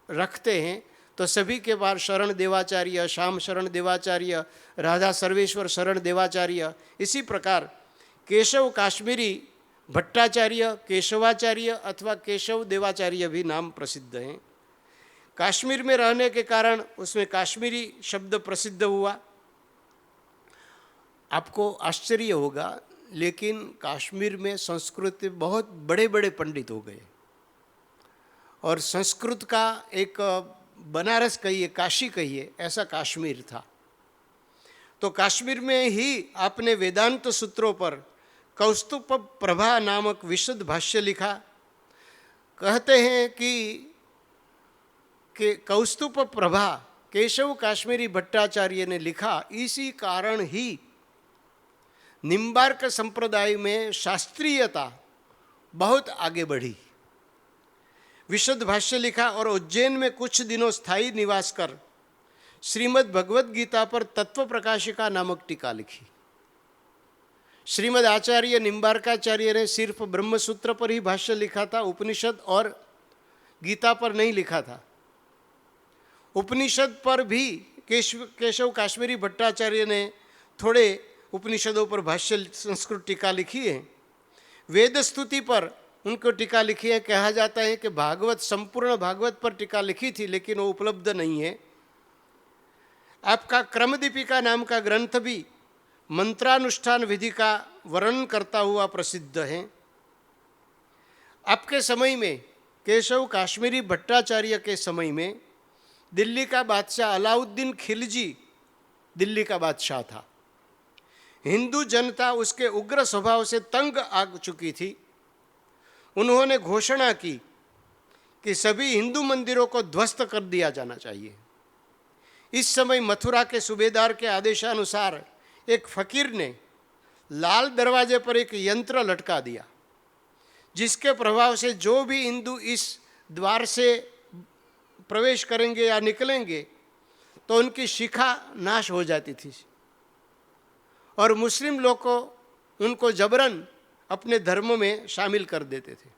रखते हैं, तो सभी के पास शरण देवाचार्य, श्याम शरण देवाचार्य, राधा सर्वेश्वर शरण देवाचार्य, इसी प्रकार केशव काश्मीरी भट्टाचार्य, केशवाचार्य अथवा केशव देवाचार्य भी नाम प्रसिद्ध हैं। कश्मीर में रहने के कारण उसमें काश्मीरी शब्द प्रसिद्ध हुआ। आपको आश्चर्य होगा, लेकिन कश्मीर में संस्कृत के बहुत बड़े बड़े पंडित हो गए और संस्कृत का एक बनारस कहिए, काशी कहिए, ऐसा कश्मीर था। तो कश्मीर में ही आपने वेदांत सूत्रों पर कौस्तुभ प्रभा नामक विशुद्ध भाष्य लिखा। कहते हैं कि कौस्तुभ प्रभा केशव काश्मीरी भट्टाचार्य ने लिखा। इसी कारण ही निम्बार्क संप्रदाय में शास्त्रीयता बहुत आगे बढ़ी। विशुद्ध भाष्य लिखा और उज्जैन में कुछ दिनों स्थायी निवास कर श्रीमद् भगवद गीता पर तत्व प्रकाशिका नामक टीका लिखी। श्रीमद् आचार्य निम्बार्काचार्य ने सिर्फ ब्रह्मसूत्र पर ही भाष्य लिखा था, उपनिषद और गीता पर नहीं लिखा था। उपनिषद पर भी केशव काश्मीरी भट्टाचार्य ने थोड़े उपनिषदों पर भाष्य संस्कृत टीका लिखी है। वेद स्तुति पर उनको टीका लिखी है। कहा जाता है कि भागवत, संपूर्ण भागवत पर टीका लिखी थी, लेकिन वो उपलब्ध नहीं है। आपका क्रमदीपिका नाम का ग्रंथ भी मंत्रानुष्ठान विधि का वर्णन करता हुआ प्रसिद्ध है। आपके समय में, केशव काश्मीरी भट्टाचार्य के समय में, दिल्ली का बादशाह अलाउद्दीन खिलजी दिल्ली का बादशाह था। हिंदू जनता उसके उग्र स्वभाव से तंग आ चुकी थी। उन्होंने घोषणा की कि सभी हिंदू मंदिरों को ध्वस्त कर दिया जाना चाहिए। इस समय मथुरा के सूबेदार के आदेशानुसार एक फकीर ने लाल दरवाजे पर एक यंत्र लटका दिया, जिसके प्रभाव से जो भी हिंदू इस द्वार से प्रवेश करेंगे या निकलेंगे तो उनकी शिखा नाश हो जाती थी और मुस्लिम लोग को उनको जबरन अपने धर्म में शामिल कर देते थे।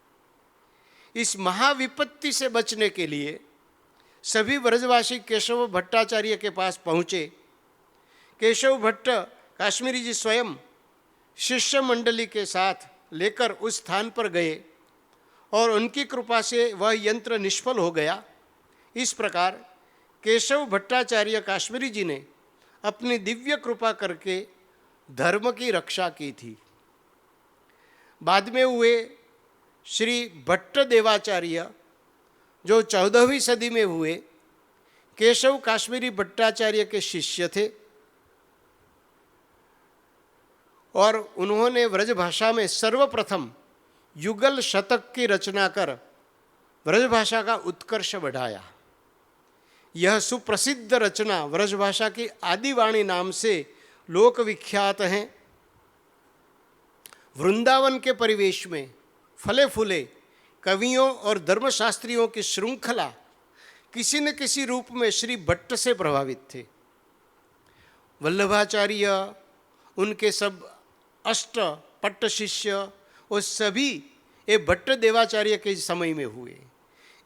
इस महाविपत्ति से बचने के लिए सभी ब्रजवासी केशव भट्टाचार्य के पास पहुँचे। केशव भट्ट काश्मीरी जी स्वयं शिष्य मंडली के साथ लेकर उस स्थान पर गए और उनकी कृपा से वह यंत्र निष्फल हो गया। इस प्रकार केशव भट्टाचार्य काश्मीरी जी ने अपनी दिव्य कृपा करके धर्म की रक्षा की थी। बाद में हुए श्री भट्ट देवाचार्य, जो 14वीं सदी में हुए, केशव काश्मीरी भट्टाचार्य के शिष्य थे और उन्होंने व्रजभाषा में सर्वप्रथम युगल शतक की रचना कर व्रजभाषा का उत्कर्ष बढ़ाया। यह सुप्रसिद्ध रचना व्रजभाषा की आदिवाणी नाम से लोक विख्यात है। वृंदावन के परिवेश में फले फूले कवियों और धर्मशास्त्रियों की श्रृंखला किसी न किसी रूप में श्री भट्ट से प्रभावित थे। वल्लभाचार्य, उनके सब अष्ट पट्ट शिष्य, वो सभी ये भट्ट देवाचार्य के समय में हुए।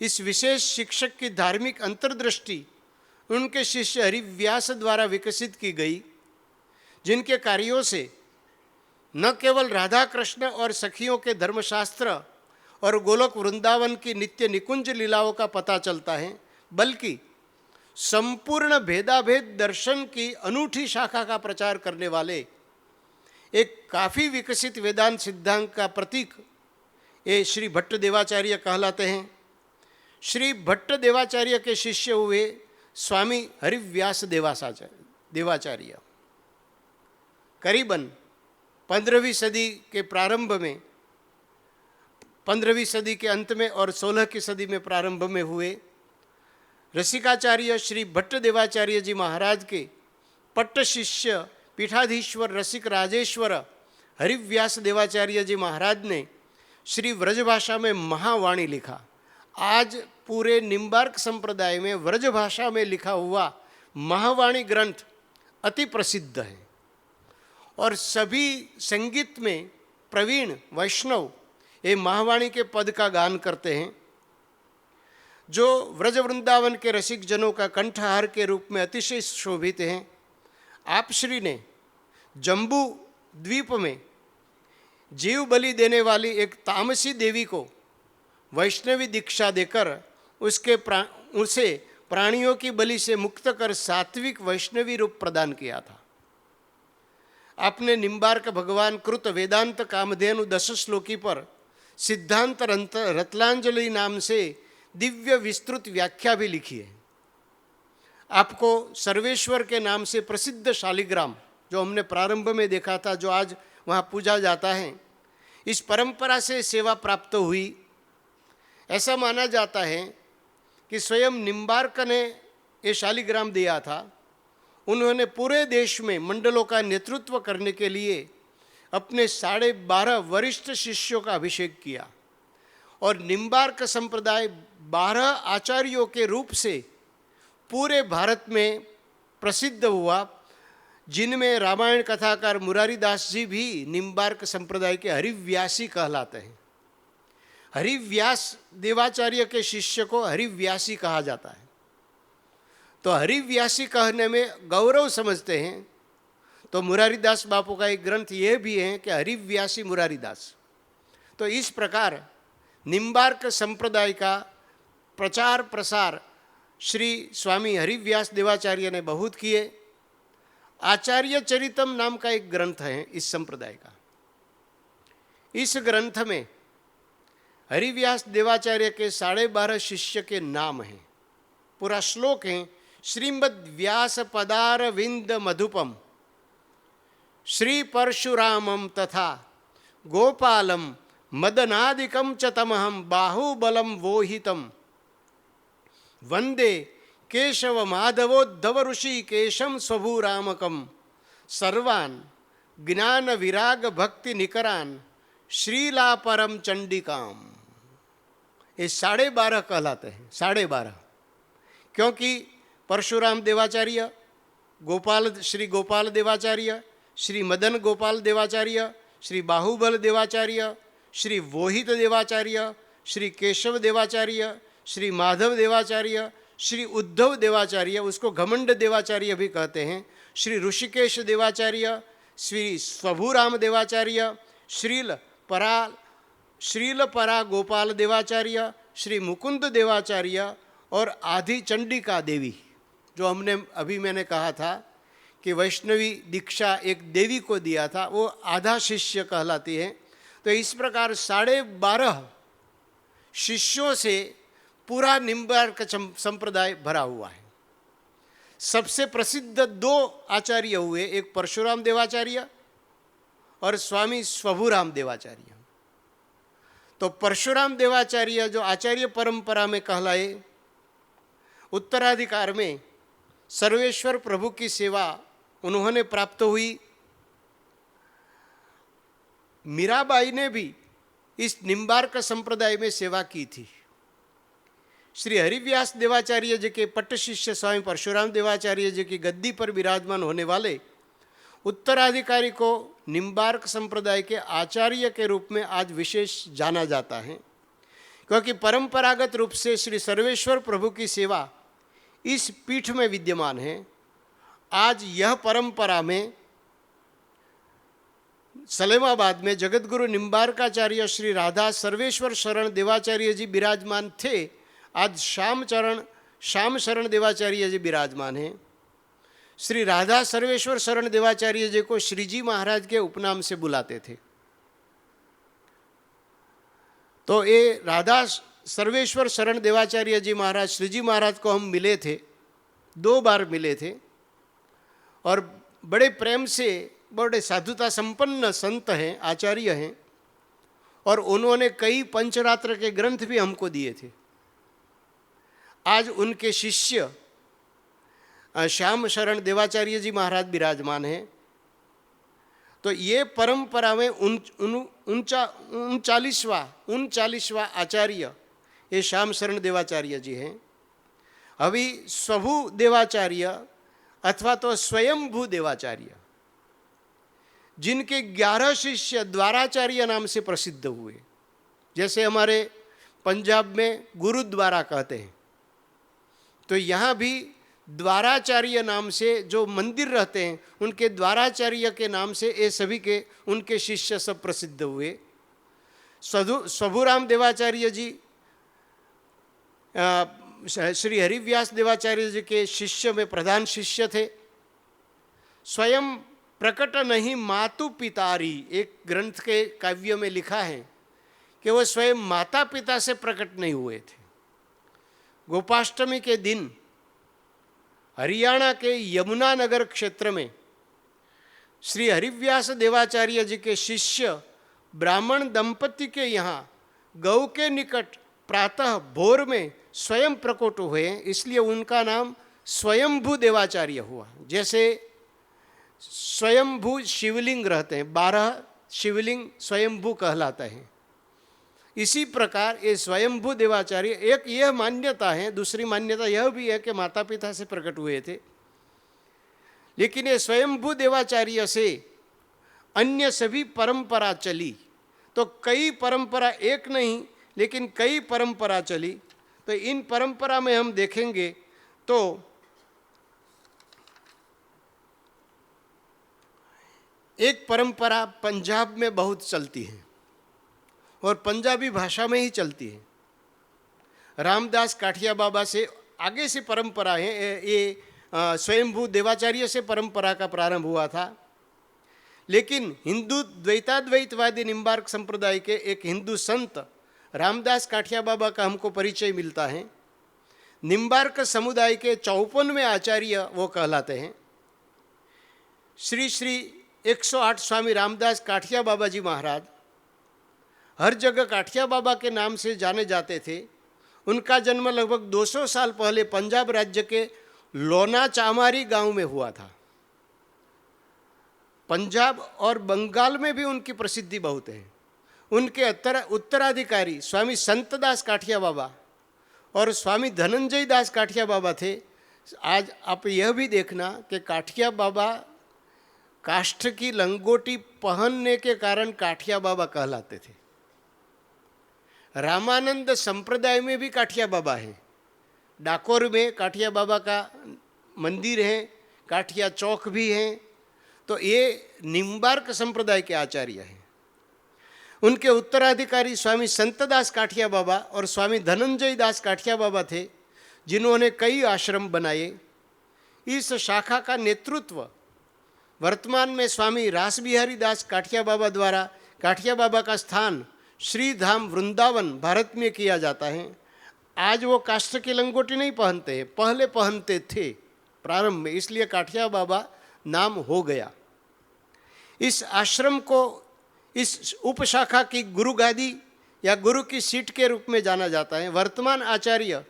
इस विशेष शिक्षक की धार्मिक अंतर्दृष्टि उनके शिष्य हरिव्यास द्वारा विकसित की गई, जिनके कार्यों से न केवल राधा कृष्ण और सखियों के धर्मशास्त्र और गोलोक वृंदावन की नित्य निकुंज लीलाओं का पता चलता है, बल्कि संपूर्ण भेदाभेद दर्शन की अनूठी शाखा का प्रचार करने वाले एक काफ़ी विकसित वेदांत सिद्धांत का प्रतीक ये श्री भट्ट देवाचार्य कहलाते हैं। श्री भट्ट देवाचार्य के शिष्य हुए स्वामी हरिव्यास देवाचार्य। करीबन 15वीं सदी के प्रारंभ में, 15वीं सदी के अंत में और 16 की सदी में प्रारंभ में हुए रसिकाचार्य श्री भट्ट देवाचार्य जी महाराज के पट्ट शिष्य पीठाधीश्वर रसिक राजेश्वर हरिव्यास देवाचार्य जी महाराज ने श्री व्रजभाषा में महावाणी लिखा। आज पूरे निम्बार्क संप्रदाय में व्रजभाषा में लिखा हुआ महावाणी ग्रंथ अति प्रसिद्ध है और सभी संगीत में प्रवीण वैष्णव ये महावाणी के पद का गान करते हैं, जो व्रज वृंदावन के रसिक जनों का कंठहार के रूप में अतिशय शोभित हैं। आप श्री ने जम्बू द्वीप में जीव बलि देने वाली एक तामसी देवी को वैष्णवी दीक्षा देकर उसे प्राणियों की बलि से मुक्त कर सात्विक वैष्णवी रूप प्रदान किया था। आपने निम्बार्क भगवान कृत वेदांत कामधेनु 10 श्लोकी पर सिद्धांत रत्नांजलि नाम से दिव्य विस्तृत व्याख्या भी लिखी है। आपको सर्वेश्वर के नाम से प्रसिद्ध शालिग्राम, जो हमने प्रारंभ में देखा था, जो आज वहाँ पूजा जाता है, इस परंपरा से सेवा प्राप्त हुई। ऐसा माना जाता है कि स्वयं निम्बार्क ने ये शालिग्राम दिया था। उन्होंने पूरे देश में मंडलों का नेतृत्व करने के लिए अपने 12.5 वरिष्ठ शिष्यों का अभिषेक किया और निम्बार्क संप्रदाय 12 आचार्यों के रूप से पूरे भारत में प्रसिद्ध हुआ, जिनमें रामायण कथाकार मुरारीदास जी भी निम्बार्क संप्रदाय के हरिव्यासी कहलाते हैं। हरिव्यास देवाचार्य के शिष्य को हरिव्यासी कहा जाता है। तो हरिव्यासी कहने में गौरव समझते हैं। तो मुरारीदास बापू का एक ग्रंथ ये भी है कि हरिव्यासी मुरारीदास। तो इस प्रकार निम्बार्क संप्रदाय का प्रचार प्रसार श्री स्वामी हरिव्यास देवाचार्य ने बहुत किए। आचार्य चरितम नाम का एक ग्रंथ है इस संप्रदाय का। इस ग्रंथ में हरिव्यास देवाचार्य के 12.5 शिष्य के नाम हैं। पूरा श्लोक है, श्रीमद् व्यास पदार विंद मधुपम श्री परशुरामम तथा गोपालम मदनादिकम च तमहम बाहुबलम वोहितम वंदे केशव माधवोद्धव ऋषि केशम स्वभूरामकम सर्वान ज्ञान विराग भक्ति निकरान श्रीला परम चंडिकाम। ये 12.5 कहलाते हैं। 12.5 क्योंकि परशुराम देवाचार्य, श्री गोपाल देवाचार्य, श्री मदन गोपाल देवाचार्य, श्री बाहुबल देवाचार्य, श्री वोहित देवाचार्य, श्री केशव देवाचार्य, श्री माधव देवाचार्य, श्री उद्धव देवाचार्य, उसको घमंड देवाचार्य भी कहते हैं, श्री ऋषिकेश देवाचार्य, श्री स्वभूराम देवाचार्य, श्रील परा गोपाल देवाचार्य, श्री मुकुंद देवाचार्य और आदि चंडिका देवी, जो मैंने कहा था कि वैष्णवी दीक्षा एक देवी को दिया था, वो आधा शिष्य कहलाती है। तो इस प्रकार 12.5 शिष्यों से पूरा निम्बार्क संप्रदाय भरा हुआ है। सबसे प्रसिद्ध 2 आचार्य हुए, एक परशुराम देवाचार्य और स्वामी स्वभूराम देवाचार्य। तो परशुराम देवाचार्य जो आचार्य परंपरा में कहलाए, उत्तराधिकार में सर्वेश्वर प्रभु की सेवा उन्होंने प्राप्त हुई। मीराबाई ने भी इस निम्बार्क संप्रदाय में सेवा की थी। श्री हरिव्यास देवाचार्य जी के पट्ट शिष्य स्वामी परशुराम देवाचार्य जी की गद्दी पर विराजमान होने वाले उत्तराधिकारी को निम्बार्क संप्रदाय के आचार्य के रूप में आज विशेष जाना जाता है, क्योंकि परंपरागत रूप से श्री सर्वेश्वर प्रभु की सेवा इस पीठ में विद्यमान है। आज यह परंपरा में सलेमाबाद में जगतगुरु निम्बार्काचार्य श्री राधा सर्वेश्वर शरण देवाचार्य जी विराजमान थे। आज श्याम शरण देवाचार्य जी विराजमान हैं। श्री राधा सर्वेश्वर शरण देवाचार्य जी को श्रीजी महाराज के उपनाम से बुलाते थे। तो ये राधा सर्वेश्वर शरण देवाचार्य जी महाराज, श्री जी महाराज को हम मिले थे, 2 बार मिले थे, और बड़े प्रेम से, बड़े साधुता संपन्न संत हैं, आचार्य हैं, और उन्होंने कई पंचरात्र के ग्रंथ भी हमको दिए थे। आज उनके शिष्य श्याम शरण देवाचार्य जी महाराज विराजमान हैं। तो ये परंपरा में 39वां आचार्य ये श्याम शरण देवाचार्य जी हैं। अभी स्वभु देवाचार्य अथवा तो स्वयंभू देवाचार्य, जिनके 11 शिष्य द्वाराचार्य नाम से प्रसिद्ध हुए, जैसे हमारे पंजाब में गुरुद्वारा कहते हैं, तो यहाँ भी द्वाराचार्य नाम से जो मंदिर रहते हैं, उनके द्वाराचार्य के नाम से ये सभी के उनके शिष्य सब प्रसिद्ध हुए। स्वभुराम देवाचार्य जी श्री हरिव्यास देवाचार्य जी के शिष्य में प्रधान शिष्य थे। स्वयं प्रकट नहीं मातु पितारी, एक ग्रंथ के काव्य में लिखा है कि वो स्वयं माता पिता से प्रकट नहीं हुए थे। गोपाष्टमी के दिन हरियाणा के यमुनानगर क्षेत्र में श्री हरिव्यास देवाचार्य जी के शिष्य ब्राह्मण दंपति के यहाँ गौ के निकट प्रातः भोर में स्वयं प्रकट हुए, इसलिए उनका नाम स्वयंभू देवाचार्य हुआ। जैसे स्वयंभू शिवलिंग रहते हैं, 12 शिवलिंग स्वयंभू कहलाता है, इसी प्रकार ये स्वयंभू देवाचार्य, एक यह मान्यता है। दूसरी मान्यता यह भी है कि माता पिता से प्रकट हुए थे, लेकिन ये स्वयंभू देवाचार्य से अन्य सभी परंपरा चली। तो कई परंपरा, एक नहीं लेकिन कई परंपरा चली। तो इन परंपरा में हम देखेंगे तो एक परंपरा पंजाब में बहुत चलती है और पंजाबी भाषा में ही चलती है। रामदास काठिया बाबा से आगे से परंपरा है, ये स्वयंभू देवाचार्य से परंपरा का प्रारंभ हुआ था। लेकिन हिंदू द्वैताद्वैतवादी निम्बार्क संप्रदाय के एक हिंदू संत रामदास काठिया बाबा का हमको परिचय मिलता है। निम्बार्क समुदाय के 54वें आचार्य वो कहलाते हैं। श्री श्री 108 स्वामी रामदास काठिया बाबा जी महाराज हर जगह काठिया बाबा के नाम से जाने जाते थे। उनका जन्म लगभग 200 साल पहले पंजाब राज्य के लोना चामारी गांव में हुआ था। पंजाब और बंगाल में भी उनकी प्रसिद्धि बहुत है। उनके उत्तराधिकारी स्वामी संतदास काठिया बाबा और स्वामी धनंजय दास काठिया बाबा थे। आज आप यह भी देखना कि काठिया बाबा काष्ठ की लंगोटी पहनने के कारण काठिया बाबा कहलाते थे। रामानंद संप्रदाय में भी काठिया बाबा है। डाकोर में काठिया बाबा का मंदिर है, काठिया चौक भी है। तो ये निम्बार्क संप्रदाय के आचार्य हैं। उनके उत्तराधिकारी स्वामी संतदास काठिया बाबा और स्वामी धनंजय दास काठिया बाबा थे, जिन्होंने कई आश्रम बनाए। इस शाखा का नेतृत्व वर्तमान में स्वामी रासबिहारी दास काठिया बाबा द्वारा काठिया बाबा का स्थान श्री धाम वृंदावन भारत में किया जाता है। आज वो काष्ठ की लंगोटी नहीं पहनते हैं, पहले पहनते थे प्रारंभ में, इसलिए काठिया बाबा नाम हो गया। इस आश्रम को इस उपशाखा की गुरु गादी या गुरु की सीट के रूप में जाना जाता है। वर्तमान आचार्य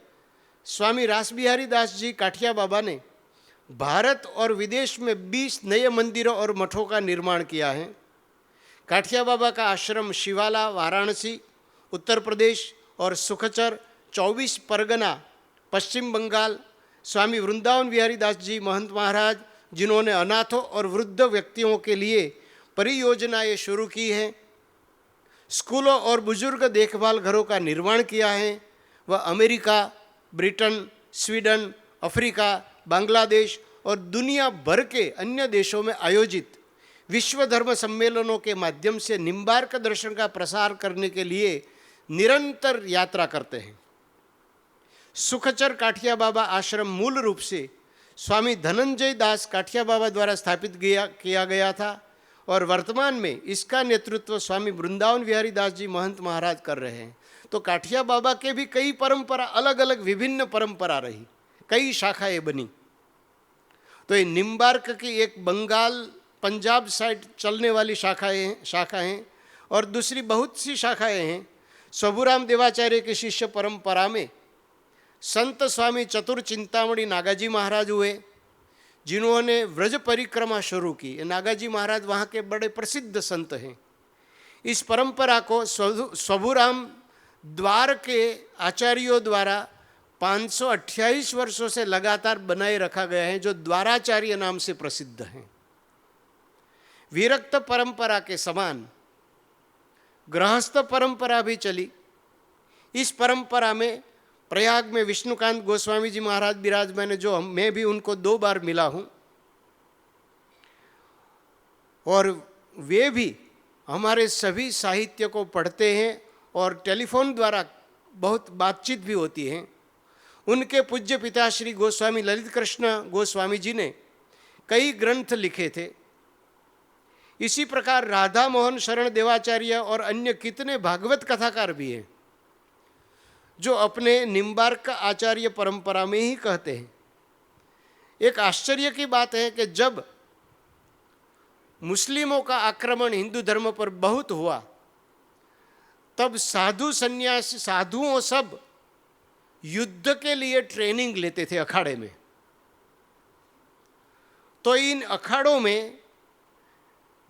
स्वामी रासबिहारी दास जी काठिया बाबा ने भारत और विदेश में 20 नए मंदिरों और मठों का निर्माण किया है। काठिया बाबा का आश्रम शिवाला, वाराणसी, उत्तर प्रदेश और सुखचर 24 परगना, पश्चिम बंगाल। स्वामी वृंदावन बिहारी दास जी महंत महाराज, जिन्होंने अनाथों और वृद्ध व्यक्तियों के लिए परियोजनाएं शुरू की हैं, स्कूलों और बुजुर्ग देखभाल घरों का निर्माण किया है। वह America, Britain, Sweden, Africa, Bangladesh और दुनिया भर के अन्य देशों में आयोजित विश्व धर्म सम्मेलनों के माध्यम से निम्बार्क दर्शन का प्रसार करने के लिए निरंतर यात्रा करते हैं। सुखचर काठिया बाबा आश्रम मूल रूप से स्वामी धनंजय दास काठिया बाबा द्वारा स्थापित किया गया था और वर्तमान में इसका नेतृत्व स्वामी वृंदावन विहारी दास जी महंत महाराज कर रहे हैं। तो काठिया बाबा के भी कई परंपरा, अलग अलग विभिन्न परंपरा रही, कई शाखाएं बनी। तो ये निम्बार्क की एक बंगाल पंजाब साइड चलने वाली शाखा हैं और दूसरी बहुत सी शाखाएं हैं। स्वभुराम देवाचार्य के शिष्य परंपरा में संत स्वामी चतुर चिंतामणि नागाजी महाराज हुए, जिन्होंने व्रज परिक्रमा शुरू की। नागाजी महाराज वहाँ के बड़े प्रसिद्ध संत हैं। इस परंपरा को स्वभुराम द्वार के आचार्यों द्वारा 528 वर्षों से लगातार बनाए रखा गया है, जो द्वाराचार्य नाम से प्रसिद्ध हैं। विरक्त परंपरा के समान गृहस्थ परंपरा भी चली। इस परंपरा में प्रयाग में विष्णुकांत गोस्वामी जी महाराज विराजमान है, जो मैं भी उनको 2 बार मिला हूँ, और वे भी हमारे सभी साहित्य को पढ़ते हैं और टेलीफोन द्वारा बहुत बातचीत भी होती है। उनके पूज्य पिता श्री गोस्वामी ललित कृष्ण गोस्वामी जी ने कई ग्रंथ लिखे थे। इसी प्रकार राधा मोहन शरण देवाचार्य और अन्य कितने भागवत कथाकार भी हैं, जो अपने निम्बार्क आचार्य परंपरा में ही कहते हैं। एक आश्चर्य की बात है कि जब मुस्लिमों का आक्रमण हिंदू धर्म पर बहुत हुआ, तब साधु सन्यासी साधुओं सब युद्ध के लिए ट्रेनिंग लेते थे अखाड़े में। तो इन अखाड़ों में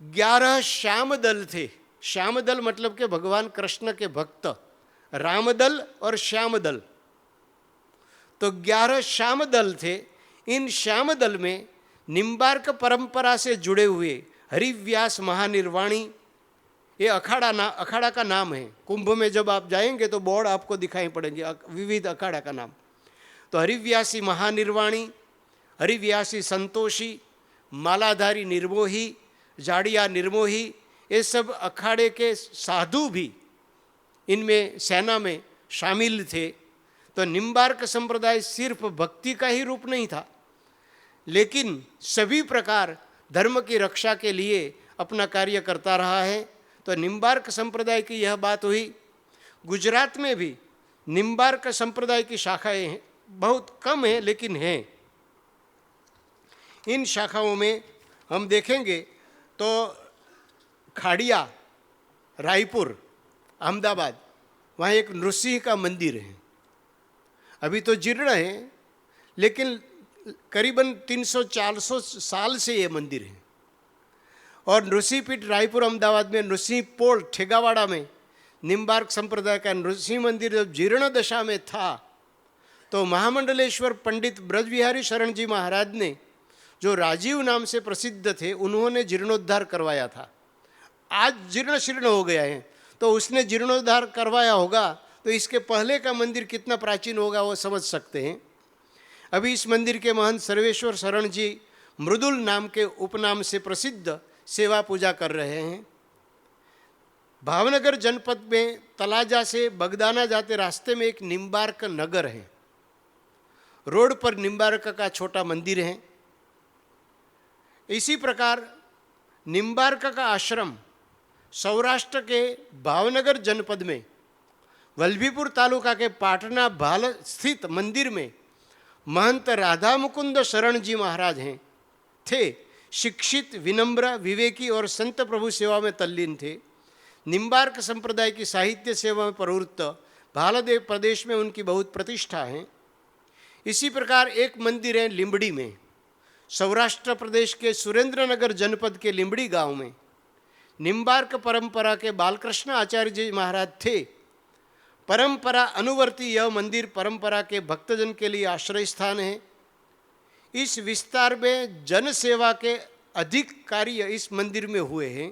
11 श्याम दल थे। श्याम दल मतलब के भगवान कृष्ण के भक्त, राम दल और श्याम दल। तो 11 श्याम दल थे। इन श्याम दल में निम्बार्क परंपरा से जुड़े हुए हरिव्यास महानिर्वाणी, ये अखाड़ा का नाम है। कुंभ में जब आप जाएंगे तो बोर्ड आपको दिखाई पड़ेंगे विविध अखाड़ा का नाम। तो हरिव्यासी महानिर्वाणी, हरिव्यासी संतोषी, मालाधारी निर्मोही, जाड़िया निर्मोही, ये सब अखाड़े के साधु भी इनमें सेना में शामिल थे। तो निम्बार्क संप्रदाय सिर्फ भक्ति का ही रूप नहीं था, लेकिन सभी प्रकार धर्म की रक्षा के लिए अपना कार्य करता रहा है। तो निम्बार्क संप्रदाय की यह बात हुई। गुजरात में भी निम्बार्क संप्रदाय की शाखाएं हैं, बहुत कम हैं लेकिन हैं। इन शाखाओं में हम देखेंगे तो खाड़िया, रायपुर, अहमदाबाद, वहाँ एक नृसिंह का मंदिर है। अभी तो जीर्ण है, लेकिन करीबन 300-400 साल से ये मंदिर है। और नृसिंहपीठ रायपुर अहमदाबाद में नृसिंह पोल ठेगावाड़ा में निम्बार्क संप्रदाय का नृसिंह मंदिर जब जीर्ण दशा में था, तो महामंडलेश्वर पंडित ब्रजविहारी शरण जी महाराज ने, जो राजीव नाम से प्रसिद्ध थे, उन्होंने जीर्णोद्धार करवाया था। आज जीर्ण शीर्ण हो गया है, तो उसने जीर्णोद्धार करवाया होगा, तो इसके पहले का मंदिर कितना प्राचीन होगा वो समझ सकते हैं। अभी इस मंदिर के महंत सर्वेश्वर शरण जी मृदुल नाम के उपनाम से प्रसिद्ध सेवा पूजा कर रहे हैं। भावनगर जनपद में तलाजा से बगदाना जाते रास्ते में एक निम्बार्क नगर है। रोड पर निम्बार्क का छोटा मंदिर है। इसी प्रकार निम्बार्क का आश्रम सौराष्ट्र के भावनगर जनपद में वल्लभीपुर तालुका के पाटना भाल स्थित मंदिर में महंत राधा मुकुंद शरण जी महाराज हैं थे। शिक्षित, विनम्र, विवेकी और संत प्रभु सेवा में तल्लीन थे। निम्बार्क संप्रदाय की साहित्य सेवा में प्रवृत्त भालदेव प्रदेश में उनकी बहुत प्रतिष्ठा है। इसी प्रकार एक मंदिर है लिंबड़ी में, सौराष्ट्र प्रदेश के सुरेंद्रनगर जनपद के लिंबड़ी गांव में। निम्बार्क परंपरा के बालकृष्ण आचार्य जी महाराज थे। परंपरा अनुवर्ती यह मंदिर परंपरा के भक्तजन के लिए आश्रय स्थान है। इस विस्तार में जन सेवा के अधिक कार्य इस मंदिर में हुए हैं।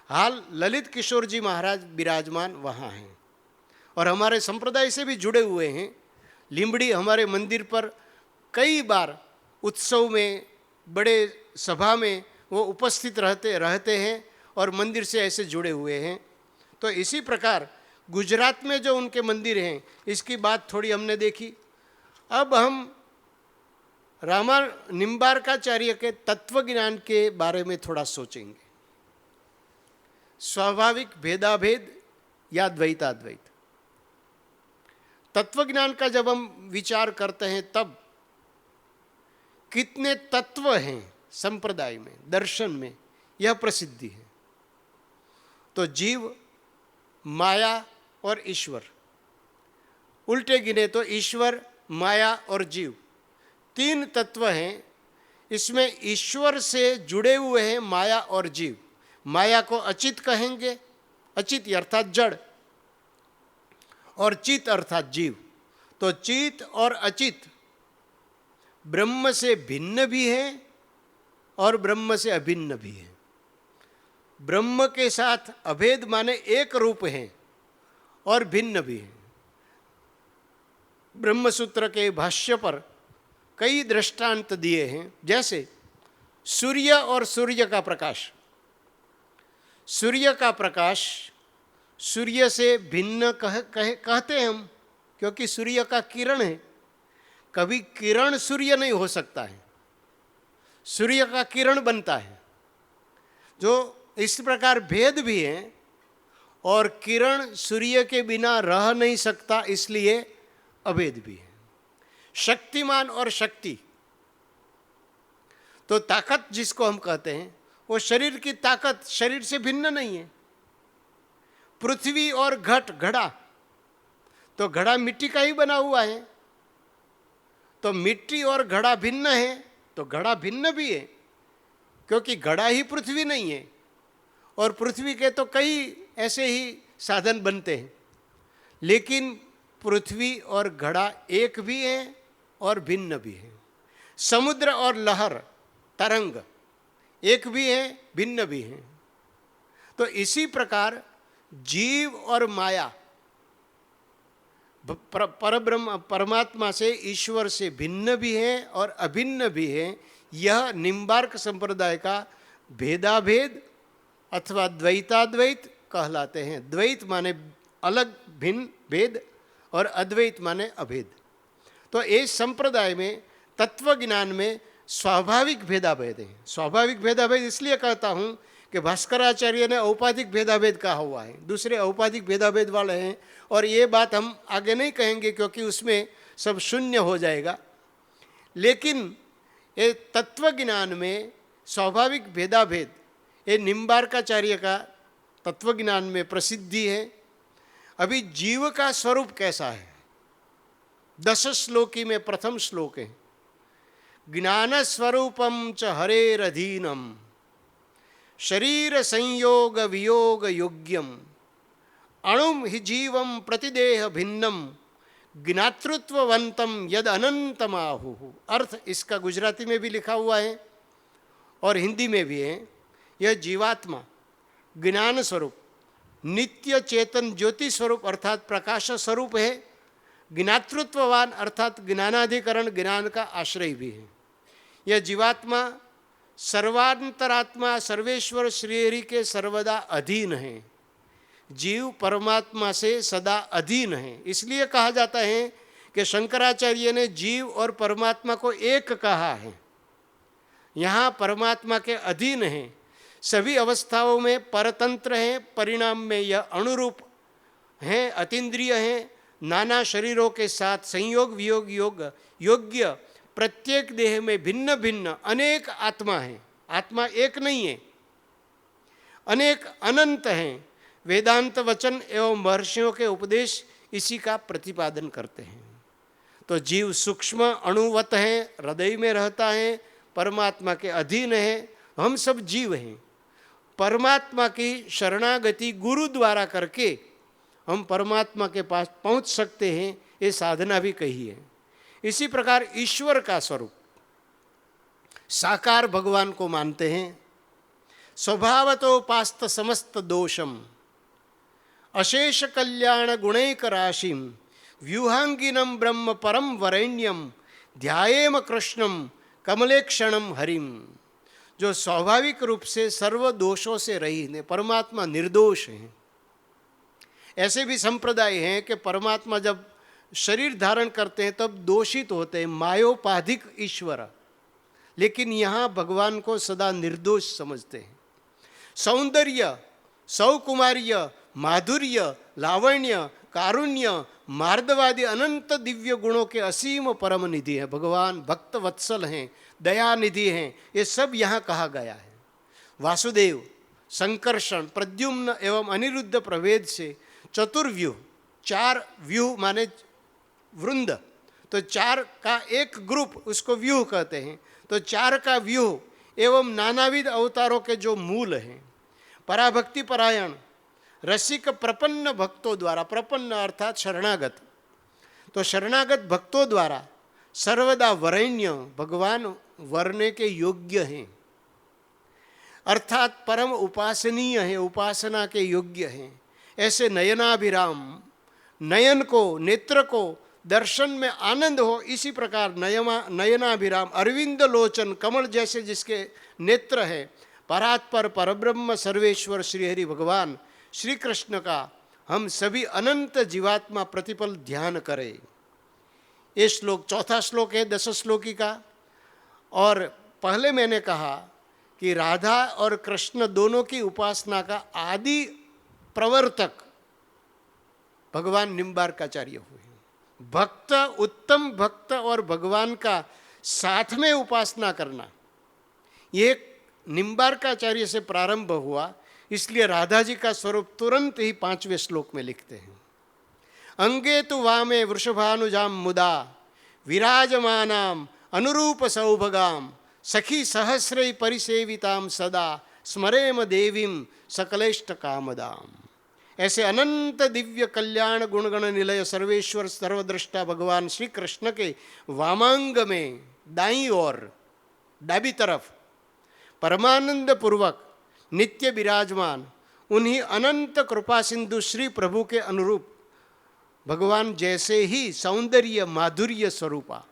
हाल ललित किशोर जी महाराज विराजमान वहाँ हैं और हमारे संप्रदाय से भी जुड़े हुए हैं। लिंबड़ी हमारे मंदिर पर कई बार उत्सव में, बड़े सभा में वो उपस्थित रहते हैं और मंदिर से ऐसे जुड़े हुए हैं। तो इसी प्रकार गुजरात में जो उनके मंदिर हैं, इसकी बात थोड़ी हमने देखी। अब हम निम्बार्काचार्य के तत्व ज्ञान के बारे में थोड़ा सोचेंगे। स्वाभाविक भेदाभेद या द्वैताद्वैत। तत्वज्ञान का जब हम विचार करते हैं तब कितने तत्व हैं संप्रदाय में, दर्शन में, यह प्रसिद्धि है। तो जीव, माया और ईश्वर, उल्टे गिने तो ईश्वर, माया और जीव, तीन तत्व हैं। इसमें ईश्वर से जुड़े हुए हैं माया और जीव। माया को अचित कहेंगे, अचित अर्थात जड़, और चित अर्थात जीव। तो चित और अचित ब्रह्म से भिन्न भी है और ब्रह्म से अभिन्न भी है। ब्रह्म के साथ अभेद माने एक रूप है और भिन्न भी है। ब्रह्मसूत्र के भाष्य पर कई दृष्टांत दिए हैं, जैसे सूर्य और सूर्य का प्रकाश। सूर्य का प्रकाश सूर्य से भिन्न कहते हैं हम, क्योंकि सूर्य का किरण है। कभी किरण सूर्य नहीं हो सकता है, सूर्य का किरण बनता है। जो इस प्रकार भेद भी है, और किरण सूर्य के बिना रह नहीं सकता, इसलिए अभेद भी है। शक्तिमान और शक्ति, तो ताकत जिसको हम कहते हैं, वो शरीर की ताकत शरीर से भिन्न नहीं है। पृथ्वी और घट, घड़ा, तो घड़ा मिट्टी का ही बना हुआ है। तो मिट्टी और घड़ा भिन्न है, तो घड़ा भिन्न भी है, क्योंकि घड़ा ही पृथ्वी नहीं है। और पृथ्वी के तो कई ऐसे ही साधन बनते हैं, लेकिन पृथ्वी और घड़ा एक भी है और भिन्न भी है। समुद्र और लहर, तरंग, एक भी है, भिन्न भी है। तो इसी प्रकार जीव और माया परब्रह्म परमात्मा से, ईश्वर से भिन्न भी है और अभिन्न भी है। यह निम्बार्क संप्रदाय का भेदाभेद अथवा द्वैताद्वैत कहलाते हैं। द्वैत माने अलग, भिन्न, भेद, और अद्वैत माने अभेद। तो इस संप्रदाय में, तत्व ज्ञान में स्वाभाविक भेदाभेद है। स्वाभाविक भेदाभेद इसलिए कहता हूँ कि भास्कराचार्य ने औपाधिक भेदाभेद कहा हुआ है, दूसरे औपाधिक भेदाभेद वाले हैं। और ये बात हम आगे नहीं कहेंगे, क्योंकि उसमें सब शून्य हो जाएगा। लेकिन ये तत्व ज्ञान में स्वाभाविक भेदाभेद, ये निम्बार्काचार्य का तत्व ज्ञान में प्रसिद्धि है। अभी जीव का स्वरूप कैसा है, 10 श्लोकी में प्रथम श्लोक है, ज्ञान स्वरूपम च हरेरधीनम शरीर संयोग वियोग योग्यम अणुम हि जीवम प्रतिदेह भिन्नम ज्ञातृत्ववंतम यद अनंतमाहु। अर्थ इसका गुजराती में भी लिखा हुआ है और हिंदी में भी है। यह जीवात्मा ज्ञान स्वरूप, नित्य चेतन ज्योति स्वरूप अर्थात प्रकाश स्वरूप है। ज्ञातृत्ववान अर्थात ज्ञानाधिकरण, ज्ञान का आश्रय भी है। यह जीवात्मा सर्वांतरात्मा सर्वेश्वर श्रीहरि के सर्वदा अधीन है। जीव परमात्मा से सदा अधीन है। इसलिए कहा जाता है कि शंकराचार्य ने जीव और परमात्मा को एक कहा है। यहाँ परमात्मा के अधीन है, सभी अवस्थाओं में परतंत्र हैं, परिणाम में यह अनुरूप हैं, अतीन्द्रिय हैं, नाना शरीरों के साथ संयोग वियोग योग्य, प्रत्येक देह में भिन्न भिन्न अनेक आत्मा हैं। आत्मा एक नहीं है, अनेक अनंत हैं। वेदांत वचन एवं महर्षियों के उपदेश इसी का प्रतिपादन करते हैं। तो जीव सूक्ष्म अणुवत है, हृदय में रहता है, परमात्मा के अधीन है। हम सब जीव हैं। परमात्मा की शरणागति गुरु द्वारा करके हम परमात्मा के पास पहुंच सकते हैं, ये साधना भी कही है। इसी प्रकार ईश्वर का स्वरूप साकार भगवान को मानते हैं। स्वभावतोपास्त समस्त दोषम अशेष कल्याण गुणैक राशिम व्यूहांगिनम ब्रह्म परम वरेण्यम ध्यायेम कृष्णम कमलेक्षणम हरिम। जो स्वाभाविक रूप से सर्व दोषों से रहित है, परमात्मा निर्दोष है। ऐसे भी संप्रदाय हैं कि परमात्मा जब शरीर धारण करते हैं तब दोषित होते हैं, मायोपाधिक ईश्वर। लेकिन यहाँ भगवान को सदा निर्दोष समझते हैं। सौंदर्य सौकुमार्य, माधुर्य, लावण्य, कारुण्य, मार्दवादी अनंत दिव्य गुणों के असीम परम निधि हैं। भगवान भक्त वत्सल हैं, दया निधि हैं, ये सब यहाँ कहा गया है। वासुदेव, संकर्षण, प्रद्युम्न एवं अनिरुद्ध प्रभेद से चतुर्व्यूह, 4 व्यूह माने वृंद, तो 4 का एक ग्रुप उसको व्यूह कहते हैं। तो 4 का व्यूह एवं नानाविध अवतारों के जो मूल हैं, पराभक्ति परायण रसिक प्रपन्न भक्तों द्वारा, प्रपन्न अर्थात शरणागत, तो शरणागत भक्तों द्वारा सर्वदा वरेण्य, भगवान वरने के योग्य हैं, अर्थात परम उपासनीय है, उपासना के योग्य हैं। ऐसे नयनाभिराम, नयन को, नेत्र को दर्शन में आनंद हो, इसी प्रकार नयनाभिराम अरविंद लोचन, कमल जैसे जिसके नेत्र है, परात्पर परब्रह्म सर्वेश्वर श्रीहरि भगवान श्री कृष्ण का हम सभी अनंत जीवात्मा प्रतिपल ध्यान करें। ये श्लोक 4था श्लोक है 10 श्लोकी का। और पहले मैंने कहा कि राधा और कृष्ण दोनों की उपासना का आदि प्रवर्तक भगवान निम्बार्काचार्य हुए। भक्त, उत्तम भक्त और भगवान का साथ में उपासना करना, ये निम्बार्काचार्य से प्रारंभ हुआ। इसलिए राधा जी का स्वरूप तुरंत ही 5वें श्लोक में लिखते हैं। अंगे तु वामे वृषभानुजाम मुदा विराजमानाम अनुरूप सौभगाम सखी सहस्रै परिसेविताम सदा स्मरेम देवीम सकलेष्ट कामदाम। ऐसे अनंत दिव्य कल्याण गुणगण निलय सर्वेश्वर सर्वद्रष्टा भगवान श्री कृष्ण के वामांग में दाईं ओर, डाबी तरफ परमानंद पूर्वक नित्य विराजमान उन्हीं अनंत कृपा सिंधु श्री प्रभु के अनुरूप भगवान जैसे ही सौंदर्य माधुर्य स्वरूपा,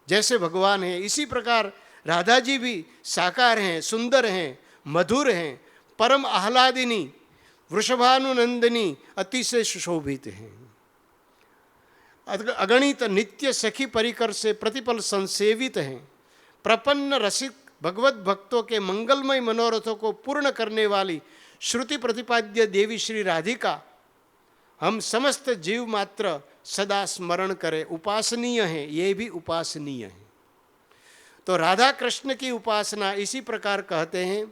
जैसे भगवान है इसी प्रकार राधा जी भी साकार हैं, सुंदर हैं, मधुर हैं, परम आह्लादिनी, वृषभानुनंदिनी, अतिशय सुशोभित हैं। अगणित नित्य सखी परिकर से प्रतिपल संसेवित हैं। प्रपन्न रसिक भगवत भक्तों के मंगलमय मनोरथों को पूर्ण करने वाली श्रुति प्रतिपाद्य देवी श्री राधिका हम समस्त जीव मात्र सदा स्मरण करें। उपासनीय है, ये भी उपासनीय है। तो राधा कृष्ण की उपासना इसी प्रकार कहते हैं।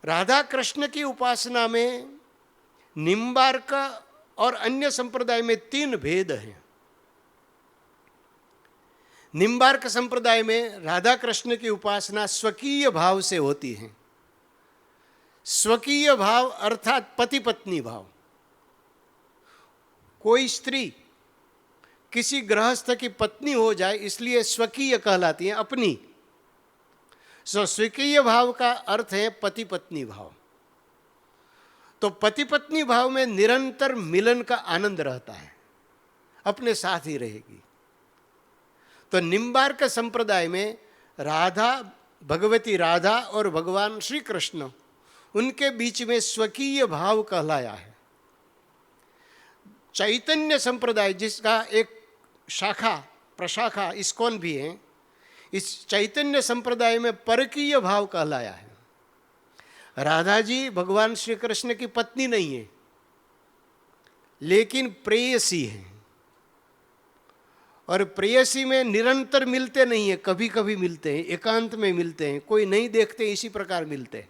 राधा कृष्ण की उपासना में निम्बार्क और अन्य संप्रदाय में 3 भेद हैं। निम्बार्क संप्रदाय में राधा कृष्ण की उपासना स्वकीय भाव से होती है। स्वकीय भाव अर्थात पति पत्नी भाव। कोई स्त्री किसी गृहस्थ की पत्नी हो जाए इसलिए स्वकीय कहलाती है, अपनी। स्वकीय भाव का अर्थ है पति पत्नी भाव। तो पति पत्नी भाव में निरंतर मिलन का आनंद रहता है, अपने साथ ही रहेगी। तो निम्बार्क संप्रदाय में राधा, भगवती राधा और भगवान श्री कृष्ण, उनके बीच में स्वकीय भाव कहलाया है। चैतन्य संप्रदाय जिसका एक शाखा प्रशाखा इस्कॉन भी है, इस चैतन्य संप्रदाय में परकीय भाव कहलाया है। राधा जी भगवान श्री कृष्ण की पत्नी नहीं है, लेकिन प्रेयसी है। और प्रेयसी में निरंतर मिलते नहीं है, कभी कभी मिलते हैं, एकांत में मिलते हैं, कोई नहीं देखते, इसी प्रकार मिलते हैं।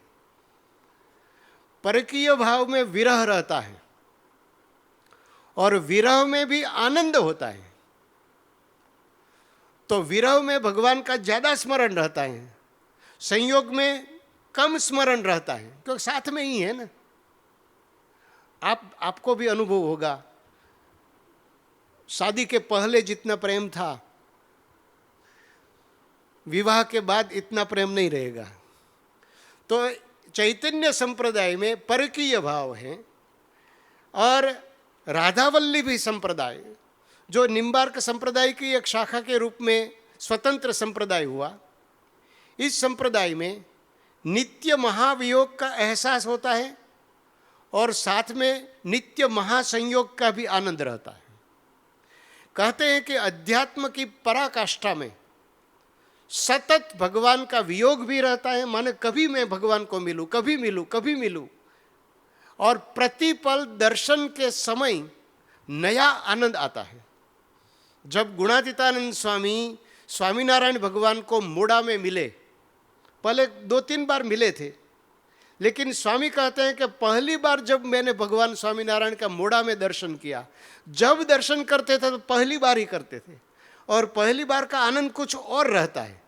परकीय भाव में विरह रहता है और विरह में भी आनंद होता है। तो विरह में भगवान का ज्यादा स्मरण रहता है, संयोग में कम स्मरण रहता है, क्योंकि साथ में ही है ना। आपको भी अनुभव होगा, शादी के पहले जितना प्रेम था विवाह के बाद इतना प्रेम नहीं रहेगा। तो चैतन्य संप्रदाय में परकीय भाव है। और राधावल्लभी संप्रदाय जो निम्बार्क संप्रदाय की एक शाखा के रूप में स्वतंत्र संप्रदाय हुआ, इस संप्रदाय में नित्य महावियोग का एहसास होता है और साथ में नित्य महासंयोग का भी आनंद रहता है। कहते हैं कि अध्यात्म की पराकाष्ठा में सतत भगवान का वियोग भी रहता है, माने कभी मैं भगवान को मिलूं, कभी मिलूं, कभी मिलूं, और प्रतिपल दर्शन के समय नया आनंद आता है। जब गुणातीतानंद स्वामी स्वामीनारायण भगवान को मोड़ा में मिले, पहले 2-3 बार मिले थे, लेकिन स्वामी कहते हैं कि पहली बार जब मैंने भगवान स्वामीनारायण का मोड़ा में दर्शन किया, जब दर्शन करते थे तो पहली बार ही करते थे, और पहली बार का आनंद कुछ और रहता है।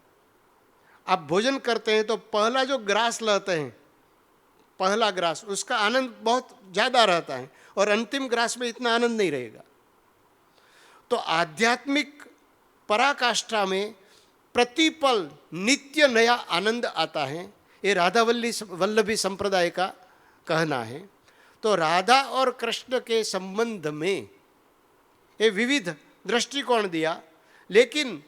आप भोजन करते हैं तो पहला जो ग्रास लेते हैं, पहला ग्रास, उसका आनंद बहुत ज़्यादा रहता है, और अंतिम ग्रास में इतना आनंद नहीं रहेगा। तो आध्यात्मिक पराकाष्ठा में प्रतिपल नित्य नया आनंद आता है, ये राधा वल्लभी संप्रदाय का कहना है। तो राधा और कृष्ण के संबंध में ये विविध दृष्टिकोण दिया, लेकिन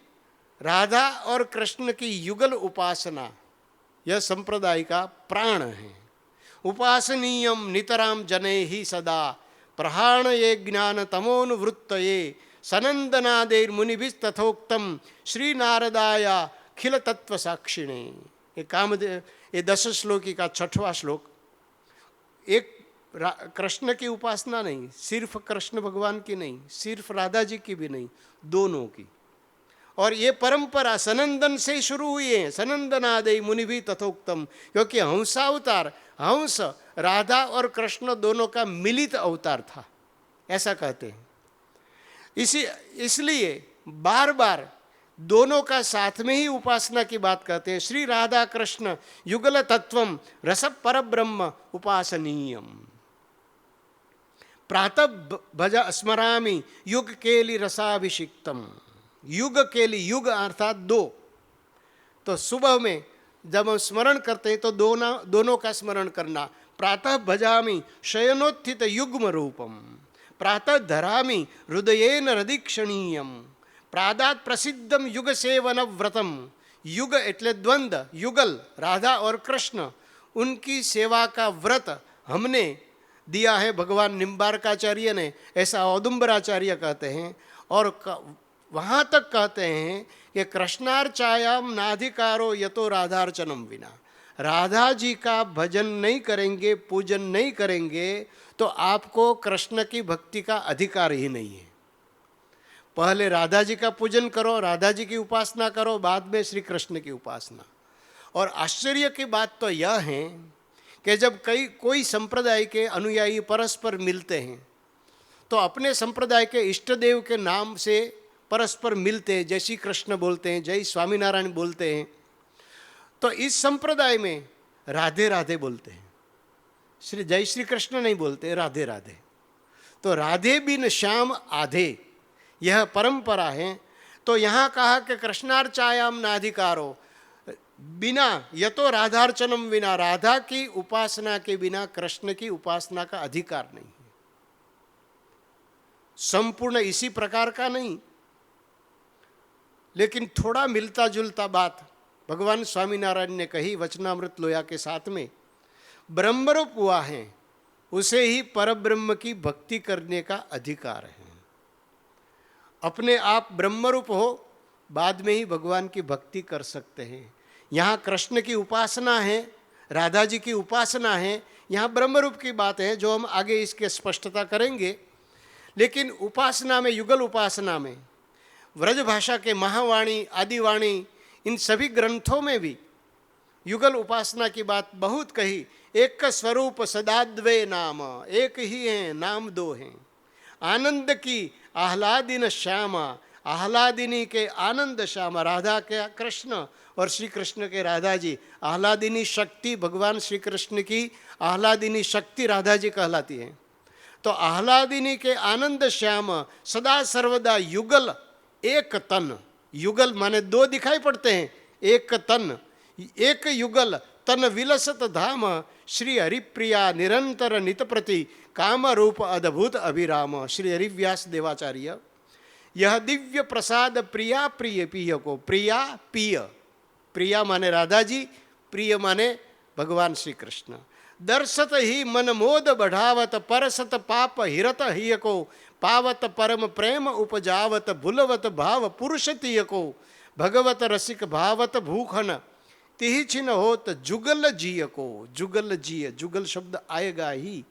राधा और कृष्ण की युगल उपासना यह संप्रदाय का प्राण है। उपासनीयम नितराम जने ही सदा प्रहाण ये ज्ञान तमोनुवृत्तये सनंदनादेर मुनिभिस् तथोक्तम श्री नारदाया खिल तत्व साक्षिणे। ये 10 श्लोकी का 6वां श्लोक। एक कृष्ण की उपासना नहीं, सिर्फ कृष्ण भगवान की नहीं, सिर्फ राधा जी की भी नहीं, दोनों की। और ये परंपरा सनंदन से शुरू हुई है, सनंदनादय मुनि भी तथोक्तम, क्योंकि हंसावतार, हंस राधा और कृष्ण दोनों का मिलित अवतार था, ऐसा कहते हैं। इसलिए बार बार दोनों का साथ में ही उपासना की बात कहते हैं। श्री राधा कृष्ण युगल तत्वम रस पर ब्रह्म उपासनीयम प्रातः भज स्मरामि युग केली रसाभिषिक्तम। युग केली, युग अर्थात 2। तो सुबह में जब हम स्मरण करते हैं तो दोनों का स्मरण करना। प्रातः भजामि शयनोत्थित युग्म रूपम, प्रातः धरामि हृदयेन हृदिक्षणीयम, प्रादात प्रसिद्धम युग सेवन व्रतम। युग एटले द्वंद्व, युगल राधा और कृष्ण, उनकी सेवा का व्रत हमने दिया है भगवान निम्बारकाचार्य ने, ऐसा औदुंबराचार्य कहते हैं। और वहाँ तक कहते हैं कि कृष्णार्चायाम नाधिकारो यतो राधार्चनम विना, राधा जी का भजन नहीं करेंगे, पूजन नहीं करेंगे तो आपको कृष्ण की भक्ति का अधिकार ही नहीं है। पहले राधा जी का पूजन करो, राधा जी की उपासना करो, बाद में श्री कृष्ण की उपासना। और आश्चर्य की बात तो यह है कि जब कोई संप्रदाय के अनुयायी परस्पर मिलते हैं तो अपने संप्रदाय के इष्ट देव के नाम से परस्पर मिलते हैं, जय श्री कृष्ण बोलते हैं, जय स्वामीनारायण बोलते हैं। तो इस संप्रदाय में राधे राधे बोलते हैं, जय श्री कृष्ण नहीं बोलते, राधे राधे। तो राधे बिन श्याम आधे, यह परंपरा है। तो यहाँ कहा कि कृष्णार्चायाम नाधिकारो, बिना यतो राधार्चनम विना, राधा की उपासना के बिना कृष्ण की उपासना का अधिकार नहीं है। संपूर्ण इसी प्रकार का नहीं, लेकिन थोड़ा मिलता जुलता बात भगवान स्वामीनारायण ने कही वचनामृत लोया के साथ में। ब्रह्मरूप हुआ है, उसे ही परब्रह्म की भक्ति करने का अधिकार है। अपने आप ब्रह्मरूप हो, बाद में ही भगवान की भक्ति कर सकते हैं। यहाँ कृष्ण की उपासना है, राधा जी की उपासना है, यहाँ ब्रह्मरूप की बात है जो हम आगे इसके स्पष्टता करेंगे। लेकिन उपासना में, युगल उपासना में, व्रज भाषा के महावाणी, आदिवाणी, इन सभी ग्रंथों में भी युगल उपासना की बात बहुत कही। एक स्वरूप सदाद्वय नाम, एक ही है नाम 2 हैं। आनंद की आह्लादिन श्यामा, आह्लादिनी के आनंद श्यामा, राधा के कृष्ण और श्री कृष्ण के राधा जी। आह्लादिनी शक्ति भगवान श्री कृष्ण की, आह्लादिनी शक्ति राधा जी कहलाती है। तो आह्लादिनी के आनंद श्याम सदा सर्वदा युगल एक तन। युगल माने 2 दिखाई पड़ते हैं, एक तन, एक युगल तन विलसत धाम श्री हरिप्रिया निरंतर नित प्रति काम रूप अद्भुत अभिराम। श्री हरिव्यास देवाचार्य। यह दिव्य प्रसाद प्रिया प्रिय पिय को, प्रिया पिय, प्रिया माने राधा जी, प्रिय माने भगवान श्री कृष्ण। दर्शत ही मन मोद बढ़ावत परसत पाप हिरत हिय को, पावत परम प्रेम उपजावत भुलवत भाव पुरुष तिय को, भगवत रसिक भावत भूखन तिहि छिन होत जुगल जिय को। जुगल जिय, जुगल शब्द आएगा ही,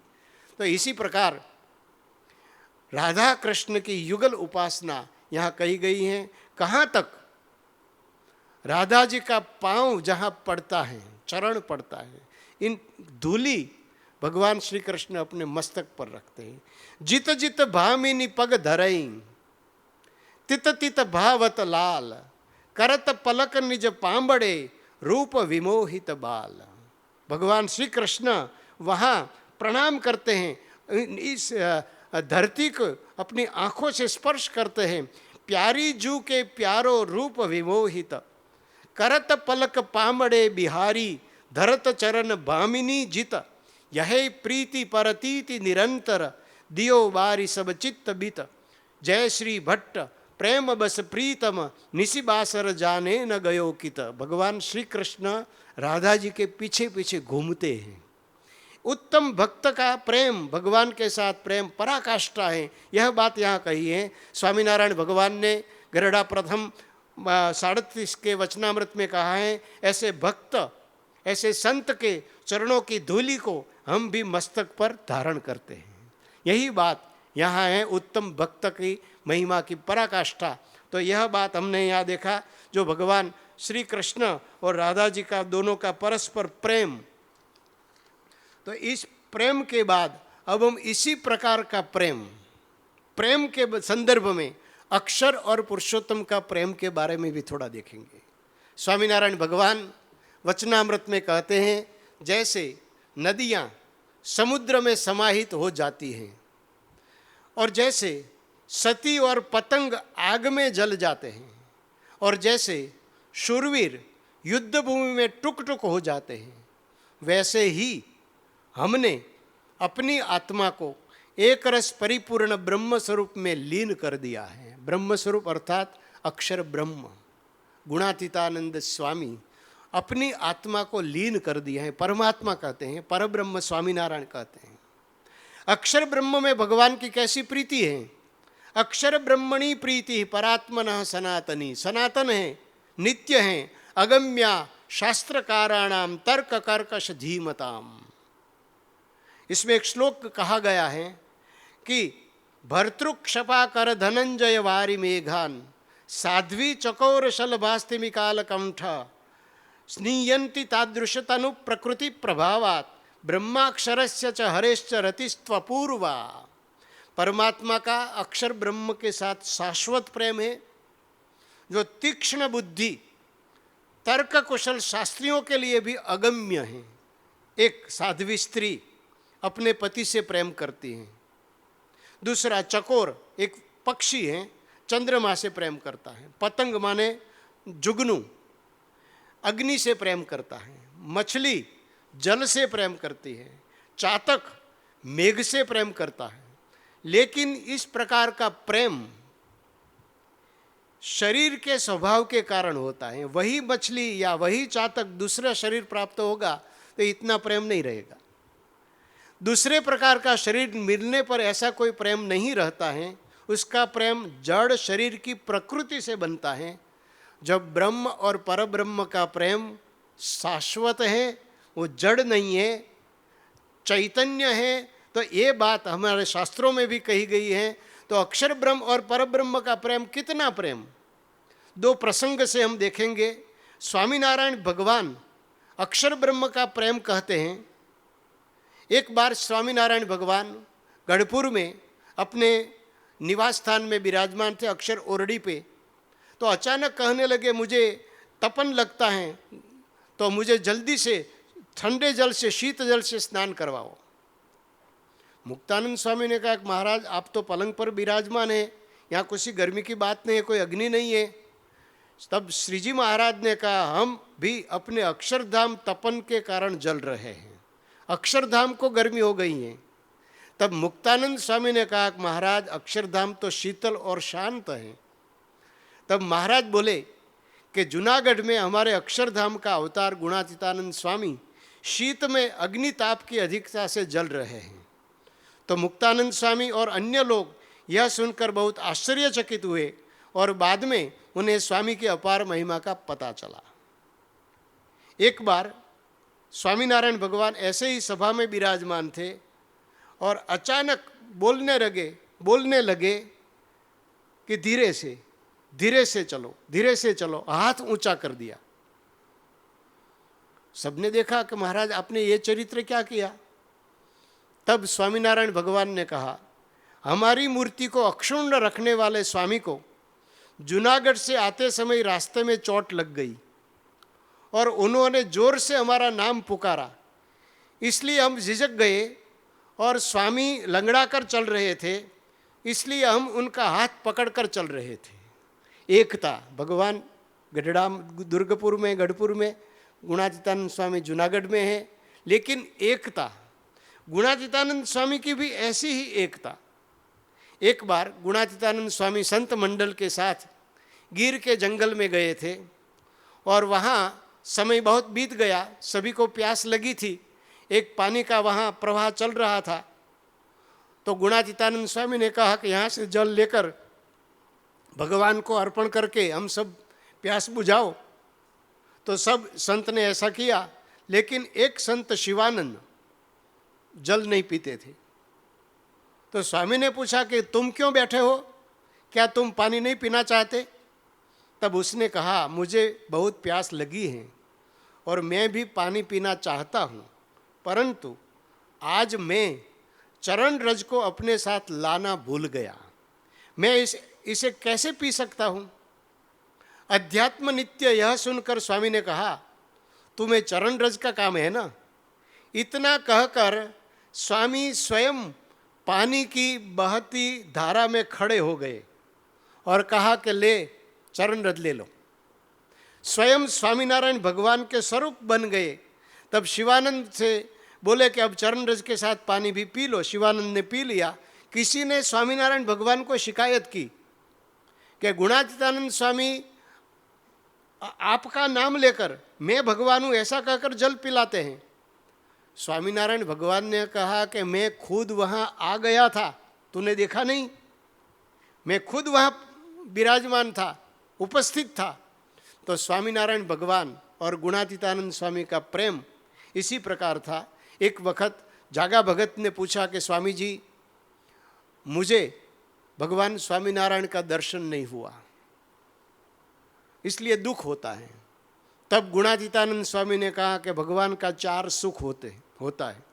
तो इसी प्रकार राधा कृष्ण की युगल उपासना यहाँ कही गई है। कहाँ तक? राधा जी का पांव जहाँ पड़ता है, चरण पड़ता है, इन धूली भगवान श्री कृष्ण अपने मस्तक पर रखते हैं। जित जित भामिनी पग धरई, तित तित भावत लाल, करत पलक निज पांबड़े, रूप विमोहित बाल। भगवान श्री कृष्ण वहाँ प्रणाम करते हैं, इस धरती को अपनी आंखों से स्पर्श करते हैं। प्यारी जू के प्यारो रूप विमोहित, करत पलक पामड़े बिहारी, धरत चरण भामिनी जित, यह प्रीति परतीति निरंतर, दियो बारी सब चित्त बित। जय श्री भट्ट प्रेम बस प्रीतम, निसी बासर जाने न गयो कित। भगवान श्री कृष्ण राधा जी के पीछे पीछे घूमते हैं। उत्तम भक्त का प्रेम, भगवान के साथ प्रेम पराकाष्ठा है, यह बात यहाँ कही है। स्वामीनारायण भगवान ने गरुड़ा प्रथम 37 के वचनामृत में कहा है, ऐसे भक्त, ऐसे संत के चरणों की धूलि को हम भी मस्तक पर धारण करते हैं। यही बात यहाँ है, उत्तम भक्त की महिमा की पराकाष्ठा। तो यह बात हमने यहाँ देखा, जो भगवान श्री कृष्ण और राधा जी का दोनों का परस्पर प्रेम। तो इस प्रेम के बाद अब हम इसी प्रकार का प्रेम के संदर्भ में अक्षर और पुरुषोत्तम का प्रेम के बारे में भी थोड़ा देखेंगे। स्वामीनारायण भगवान वचनामृत में कहते हैं, जैसे नदियाँ समुद्र में समाहित हो जाती हैं और जैसे सती और पतंग आग में जल जाते हैं और जैसे शूरवीर युद्ध भूमि में टुक टुक हो जाते हैं, वैसे ही हमने अपनी आत्मा को एक रस परिपूर्ण ब्रह्म स्वरूप में लीन कर दिया है। ब्रह्म स्वरूप अर्थात अक्षर ब्रह्म, गुणातीतानंद स्वामी अपनी आत्मा को लीन कर दिया है। परमात्मा कहते हैं, परब्रह्म स्वामीनारायण कहते हैं। अक्षर ब्रह्म में भगवान की कैसी प्रीति है? अक्षर ब्रह्मणी प्रीति परात्मनः सनातनी, सनातन है, नित्य है, अगम्या शास्त्रकाराणाम तर्क कर्कश धीमताम। इसमें एक श्लोक कहा गया है कि भर्तृक्षपा कर धनंजय वारि मेघान, साध्वी चकोर शलभास्तिमिकाल कंठ, स्नीयन्ति तादृश तनु प्रकृति प्रभावात, ब्रह्माक्षरस्य च हरेश्च रतिस्त्वपूर्वा। परमात्मा का अक्षर ब्रह्म के साथ शाश्वत प्रेम है, जो तीक्ष्ण बुद्धि तर्क कुशल शास्त्रियों के लिए भी अगम्य है। एक साध्वी स्त्री अपने पति से प्रेम करती हैं। दूसरा चकोर, एक पक्षी है, चंद्रमा से प्रेम करता है। पतंग माने जुगनू, अग्नि से प्रेम करता है। मछली जल से प्रेम करती है। चातक मेघ से प्रेम करता है। लेकिन इस प्रकार का प्रेम शरीर के स्वभाव के कारण होता है। वही मछली या वही चातक दूसरा शरीर प्राप्त होगा तो इतना प्रेम नहीं रहेगा। दूसरे प्रकार का शरीर मिलने पर ऐसा कोई प्रेम नहीं रहता है। उसका प्रेम जड़ शरीर की प्रकृति से बनता है। जब ब्रह्म और परब्रह्म का प्रेम शाश्वत है, वो जड़ नहीं है, चैतन्य है, तो ये बात हमारे शास्त्रों में भी कही गई है। तो अक्षर ब्रह्म और परब्रह्म का प्रेम, कितना प्रेम, दो प्रसंग से हम देखेंगे। स्वामीनारायण भगवान अक्षर ब्रह्म का प्रेम कहते हैं। एक बार स्वामीनारायण भगवान गढ़पुर में अपने निवास स्थान में विराजमान थे, अक्षर ओरडी पे। तो अचानक कहने लगे, मुझे तपन लगता है, तो मुझे जल्दी से ठंडे जल से, शीत जल से स्नान करवाओ। मुक्तानंद स्वामी ने कहा, महाराज आप तो पलंग पर विराजमान है, यहाँ कुछ गर्मी की बात नहीं है, कोई अग्नि नहीं है। तब श्रीजी महाराज ने कहा, हम भी अपने अक्षरधाम तपन के कारण जल रहे हैं, अक्षरधाम को गर्मी हो गई है। तब मुक्तानंद स्वामी ने कहा, महाराज अक्षरधाम तो शीतल और शांत है। तब महाराज बोले कि जूनागढ़ में हमारे अक्षरधाम का अवतार गुणातीतानंद स्वामी शीत में अग्निताप की अधिकता से जल रहे हैं। तो मुक्तानंद स्वामी और अन्य लोग यह सुनकर बहुत आश्चर्यचकित हुए और बाद में उन्हें स्वामी की अपार महिमा का पता चला। एक बार स्वामीनारायण भगवान ऐसे ही सभा में विराजमान थे और अचानक बोलने लगे कि धीरे से चलो, हाथ ऊंचा कर दिया। सबने देखा कि महाराज आपने ये चरित्र क्या किया। तब स्वामीनारायण भगवान ने कहा, हमारी मूर्ति को अक्षुण्ण रखने वाले स्वामी को जूनागढ़ से आते समय रास्ते में चोट लग गई और उन्होंने जोर से हमारा नाम पुकारा, इसलिए हम झिझक गए और स्वामी लंगड़ा कर चल रहे थे, इसलिए हम उनका हाथ पकड़कर चल रहे थे। एकता, भगवान दुर्गपुर में, गढ़पुर में, गुणातीतानंद स्वामी जूनागढ़ में है, लेकिन एकता, गुणातीतानंद स्वामी की भी ऐसी ही एकता। एक बार गुणातीतानंद स्वामी संत मंडल के साथ गिर के जंगल में गए थे और वहाँ समय बहुत बीत गया, सभी को प्यास लगी थी, एक पानी का वहाँ प्रवाह चल रहा था। तो गुणातीतानंद स्वामी ने कहा कि यहाँ से जल लेकर भगवान को अर्पण करके हम सब प्यास बुझाओ। तो सब संत ने ऐसा किया, लेकिन एक संत शिवानंद जल नहीं पीते थे। तो स्वामी ने पूछा कि तुम क्यों बैठे हो, क्या तुम पानी नहीं पीना चाहते? तब उसने कहा, मुझे बहुत प्यास लगी है और मैं भी पानी पीना चाहता हूँ, परंतु आज मैं चरण रज को अपने साथ लाना भूल गया, मैं इसे कैसे पी सकता हूँ? अध्यात्म नित्य यह सुनकर स्वामी ने कहा, तुम्हें चरण रज का काम है ना। इतना कहकर स्वामी स्वयं पानी की बहती धारा में खड़े हो गए और कहा कि ले चरण रज ले लो। स्वयं स्वामीनारायण भगवान के स्वरूप बन गए। तब शिवानंद से बोले कि अब चरण रज के साथ पानी भी पी लो। शिवानंद ने पी लिया। किसी ने स्वामीनारायण भगवान को शिकायत की कि गुणातीतानंद स्वामी आपका नाम लेकर मैं भगवान हूँ ऐसा कहकर जल पिलाते हैं। स्वामीनारायण भगवान ने कहा कि मैं खुद वहाँ आ गया था, तूने देखा नहीं? मैं खुद वहाँ विराजमान था, उपस्थित था। तो स्वामीनारायण भगवान और गुणातीतानंद स्वामी का प्रेम इसी प्रकार था। एक वक्त जागा भगत ने पूछा कि स्वामी जी, मुझे भगवान स्वामीनारायण का दर्शन नहीं हुआ, इसलिए दुख होता है। तब गुणातीतानंद स्वामी ने कहा कि भगवान का 4 सुख होता है।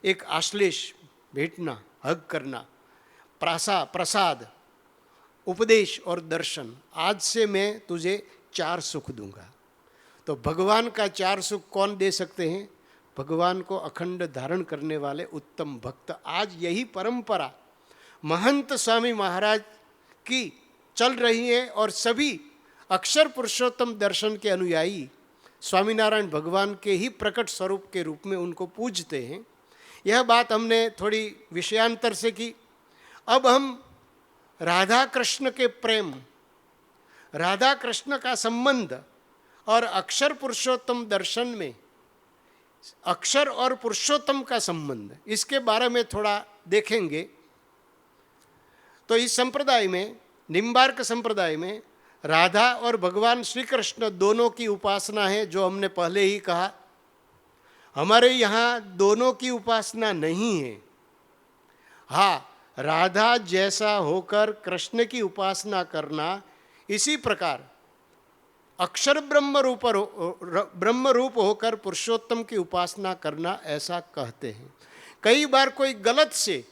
एक आश्लेष भेंटना, हग करना, प्रसाद, उपदेश और दर्शन। आज से मैं तुझे 4 सुख दूंगा। तो भगवान का 4 सुख कौन दे सकते हैं? भगवान को अखंड धारण करने वाले उत्तम भक्त। आज यही परंपरा महंत स्वामी महाराज की चल रही है और सभी अक्षर पुरुषोत्तम दर्शन के अनुयायी स्वामीनारायण भगवान के ही प्रकट स्वरूप के रूप में उनको पूजते हैं। यह बात हमने थोड़ी विषयांतर से की। अब हम राधा कृष्ण के प्रेम, राधा कृष्ण का संबंध और अक्षर पुरुषोत्तम दर्शन में अक्षर और पुरुषोत्तम का संबंध, इसके बारे में थोड़ा देखेंगे। तो इस संप्रदाय में, निम्बार्क संप्रदाय में, राधा और भगवान श्री कृष्ण दोनों की उपासना है, जो हमने पहले ही कहा। हमारे यहाँ दोनों की उपासना नहीं है। हाँ, राधा जैसा होकर कृष्ण की उपासना करना, इसी प्रकार अक्षर ब्रह्म रूप होकर पुरुषोत्तम की उपासना करना, ऐसा कहते हैं। कई बार कोई गलत से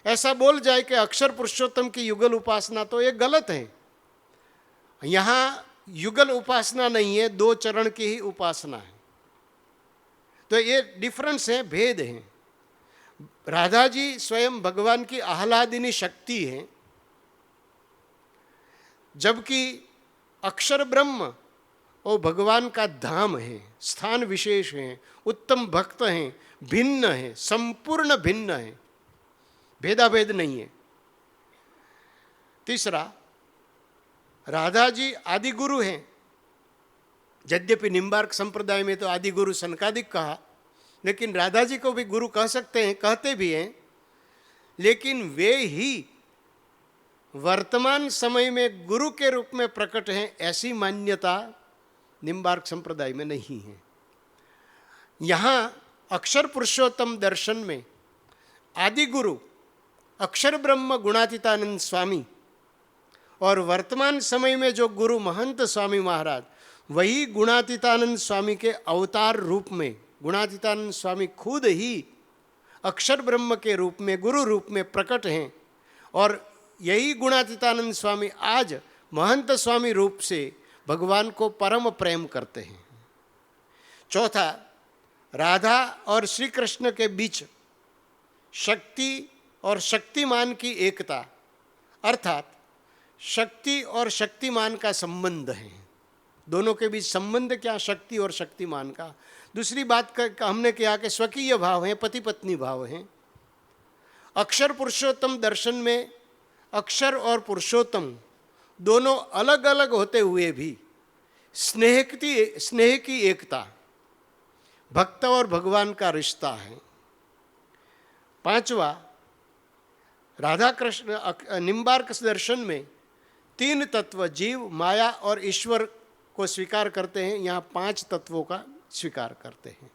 ऐसा बोल जाए कि अक्षर पुरुषोत्तम की युगल उपासना, तो ये गलत है। यहाँ युगल उपासना नहीं है, 2 चरण की ही उपासना है। तो ये डिफरेंस है, भेद है। राधा जी स्वयं भगवान की आह्लादिनी शक्ति है, जबकि अक्षर ब्रह्म वो भगवान का धाम है, स्थान विशेष है, उत्तम भक्त हैं, भिन्न है, संपूर्ण भिन्न है, भेदाभेद नहीं है। तीसरा, राधा जी आदि गुरु हैं। यद्यपि निम्बार्क संप्रदाय में तो आदि गुरु सनकादिक कहा, लेकिन राधा जी को भी गुरु कह सकते हैं, कहते भी हैं। लेकिन वे ही वर्तमान समय में गुरु के रूप में प्रकट हैं, ऐसी मान्यता निम्बार्क संप्रदाय में नहीं है। यहाँ अक्षर पुरुषोत्तम दर्शन में आदि गुरु अक्षर ब्रह्म गुणातीतानंद स्वामी और वर्तमान समय में जो गुरु महंत स्वामी महाराज, वही गुणातीतानंद स्वामी के अवतार रूप में, गुणातीतानंद स्वामी खुद ही अक्षर ब्रह्म के रूप में, गुरु रूप में प्रकट हैं। और यही गुणातीतानंद स्वामी आज महंत स्वामी रूप से भगवान को परम प्रेम करते हैं। चौथा, राधा और श्री कृष्ण के बीच शक्ति और शक्तिमान की एकता, अर्थात शक्ति और शक्तिमान का संबंध है। दोनों के बीच संबंध क्या? शक्ति और शक्तिमान का। दूसरी बात हमने कहा कि स्वकीय भाव है, पति पत्नी भाव है। अक्षर पुरुषोत्तम दर्शन में अक्षर और पुरुषोत्तम दोनों अलग अलग होते हुए भी स्नेह की एकता, भक्त और भगवान का रिश्ता है। पांचवा, राधा कृष्ण निम्बार्क दर्शन में तीन तत्व जीव, माया और ईश्वर को स्वीकार करते हैं। यहाँ 5 तत्वों का स्वीकार करते हैं।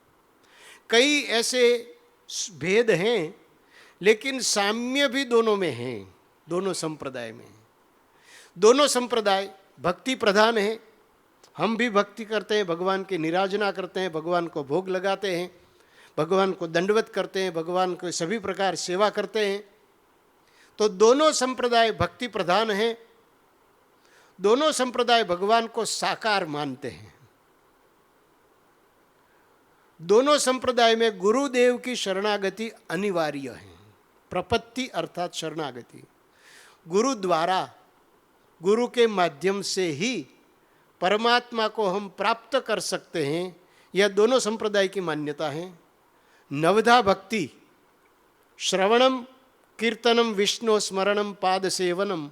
कई ऐसे भेद हैं, लेकिन साम्य भी दोनों में हैं, दोनों संप्रदाय में। दोनों संप्रदाय भक्ति प्रधान हैं। हम भी भक्ति करते हैं, भगवान की निराजना करते हैं, भगवान को भोग लगाते हैं, भगवान को दंडवत करते हैं, भगवान को सभी प्रकार सेवा करते हैं। तो दोनों संप्रदाय भक्ति प्रधान हैं। दोनों संप्रदाय भगवान को साकार मानते हैं। दोनों संप्रदाय में गुरुदेव की शरणागति अनिवार्य है। प्रपत्ति अर्थात शरणागति, गुरु द्वारा, गुरु के माध्यम से ही परमात्मा को हम प्राप्त कर सकते हैं। यह दोनों संप्रदाय की मान्यता है। नवधा भक्ति, श्रवणम कीर्तनम विष्णु स्मरणम पाद सेवनम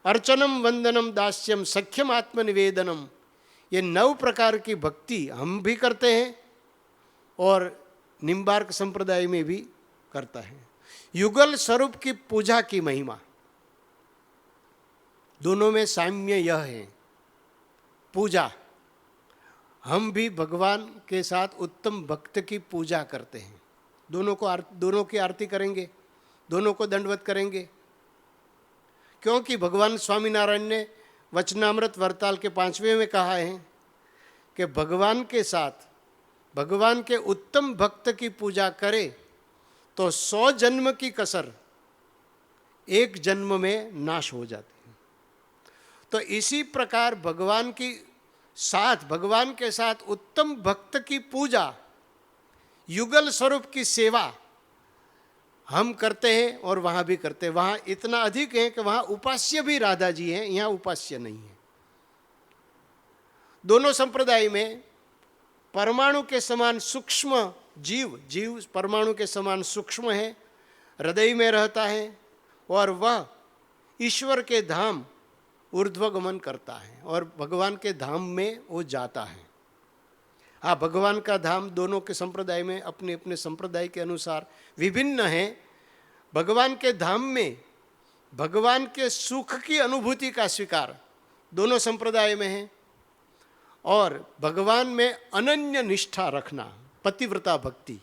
अर्चनम वंदनम दास्यम सख्यम आत्मनिवेदनम, ये 9 प्रकार की भक्ति हम भी करते हैं और निम्बार्क संप्रदाय में भी करता है। युगल स्वरूप की पूजा की महिमा, दोनों में साम्य यह है। पूजा, हम भी भगवान के साथ उत्तम भक्त की पूजा करते हैं। दोनों की आरती करेंगे, दोनों को दंडवत करेंगे, क्योंकि भगवान स्वामीनारायण ने वचनामृत वरताल के 5वें में कहा है कि भगवान के साथ, भगवान के उत्तम भक्त की पूजा करे तो 100 जन्म की कसर 1 जन्म में नाश हो जाती है। तो इसी प्रकार भगवान के साथ उत्तम भक्त की पूजा, युगल स्वरूप की सेवा हम करते हैं और वहाँ भी करते हैं। वहाँ इतना अधिक है कि वहाँ उपास्य भी राधा जी हैं, यहाँ उपास्य नहीं है। दोनों संप्रदाय में परमाणु के समान सूक्ष्म जीव परमाणु के समान सूक्ष्म है, हृदय में रहता है और वह ईश्वर के धाम ऊर्ध्वगमन करता है और भगवान के धाम में वो जाता है। हाँ, भगवान का धाम दोनों के संप्रदाय में अपने अपने संप्रदाय के अनुसार विभिन्न है। भगवान के धाम में भगवान के सुख की अनुभूति का स्वीकार दोनों संप्रदाय में है और भगवान में अनन्य निष्ठा रखना, पतिव्रता भक्ति।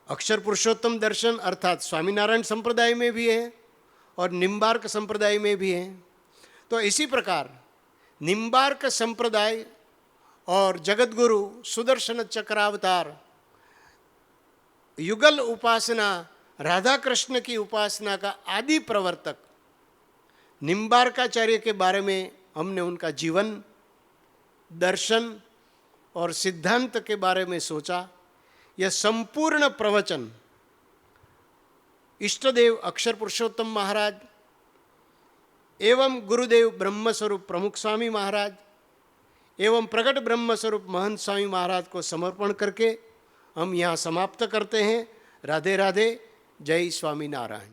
अक्षर पुरुषोत्तम दर्शन अर्थात स्वामीनारायण संप्रदाय में भी है और निम्बार्क संप्रदाय में भी है। तो इसी प्रकार निम्बार्क संप्रदाय और जगतगुरु सुदर्शन चक्रावतार, युगल उपासना, राधा कृष्ण की उपासना का आदि प्रवर्तक निम्बार्काचार्य के बारे में हमने उनका जीवन, दर्शन और सिद्धांत के बारे में सोचा। यह संपूर्ण प्रवचन इष्टदेव अक्षर पुरुषोत्तम महाराज एवं गुरुदेव ब्रह्मस्वरूप प्रमुख स्वामी महाराज एवं प्रकट ब्रह्मस्वरूप महंत स्वामी महाराज को समर्पण करके हम यहाँ समाप्त करते हैं। राधे राधे, जय स्वामी नारायण।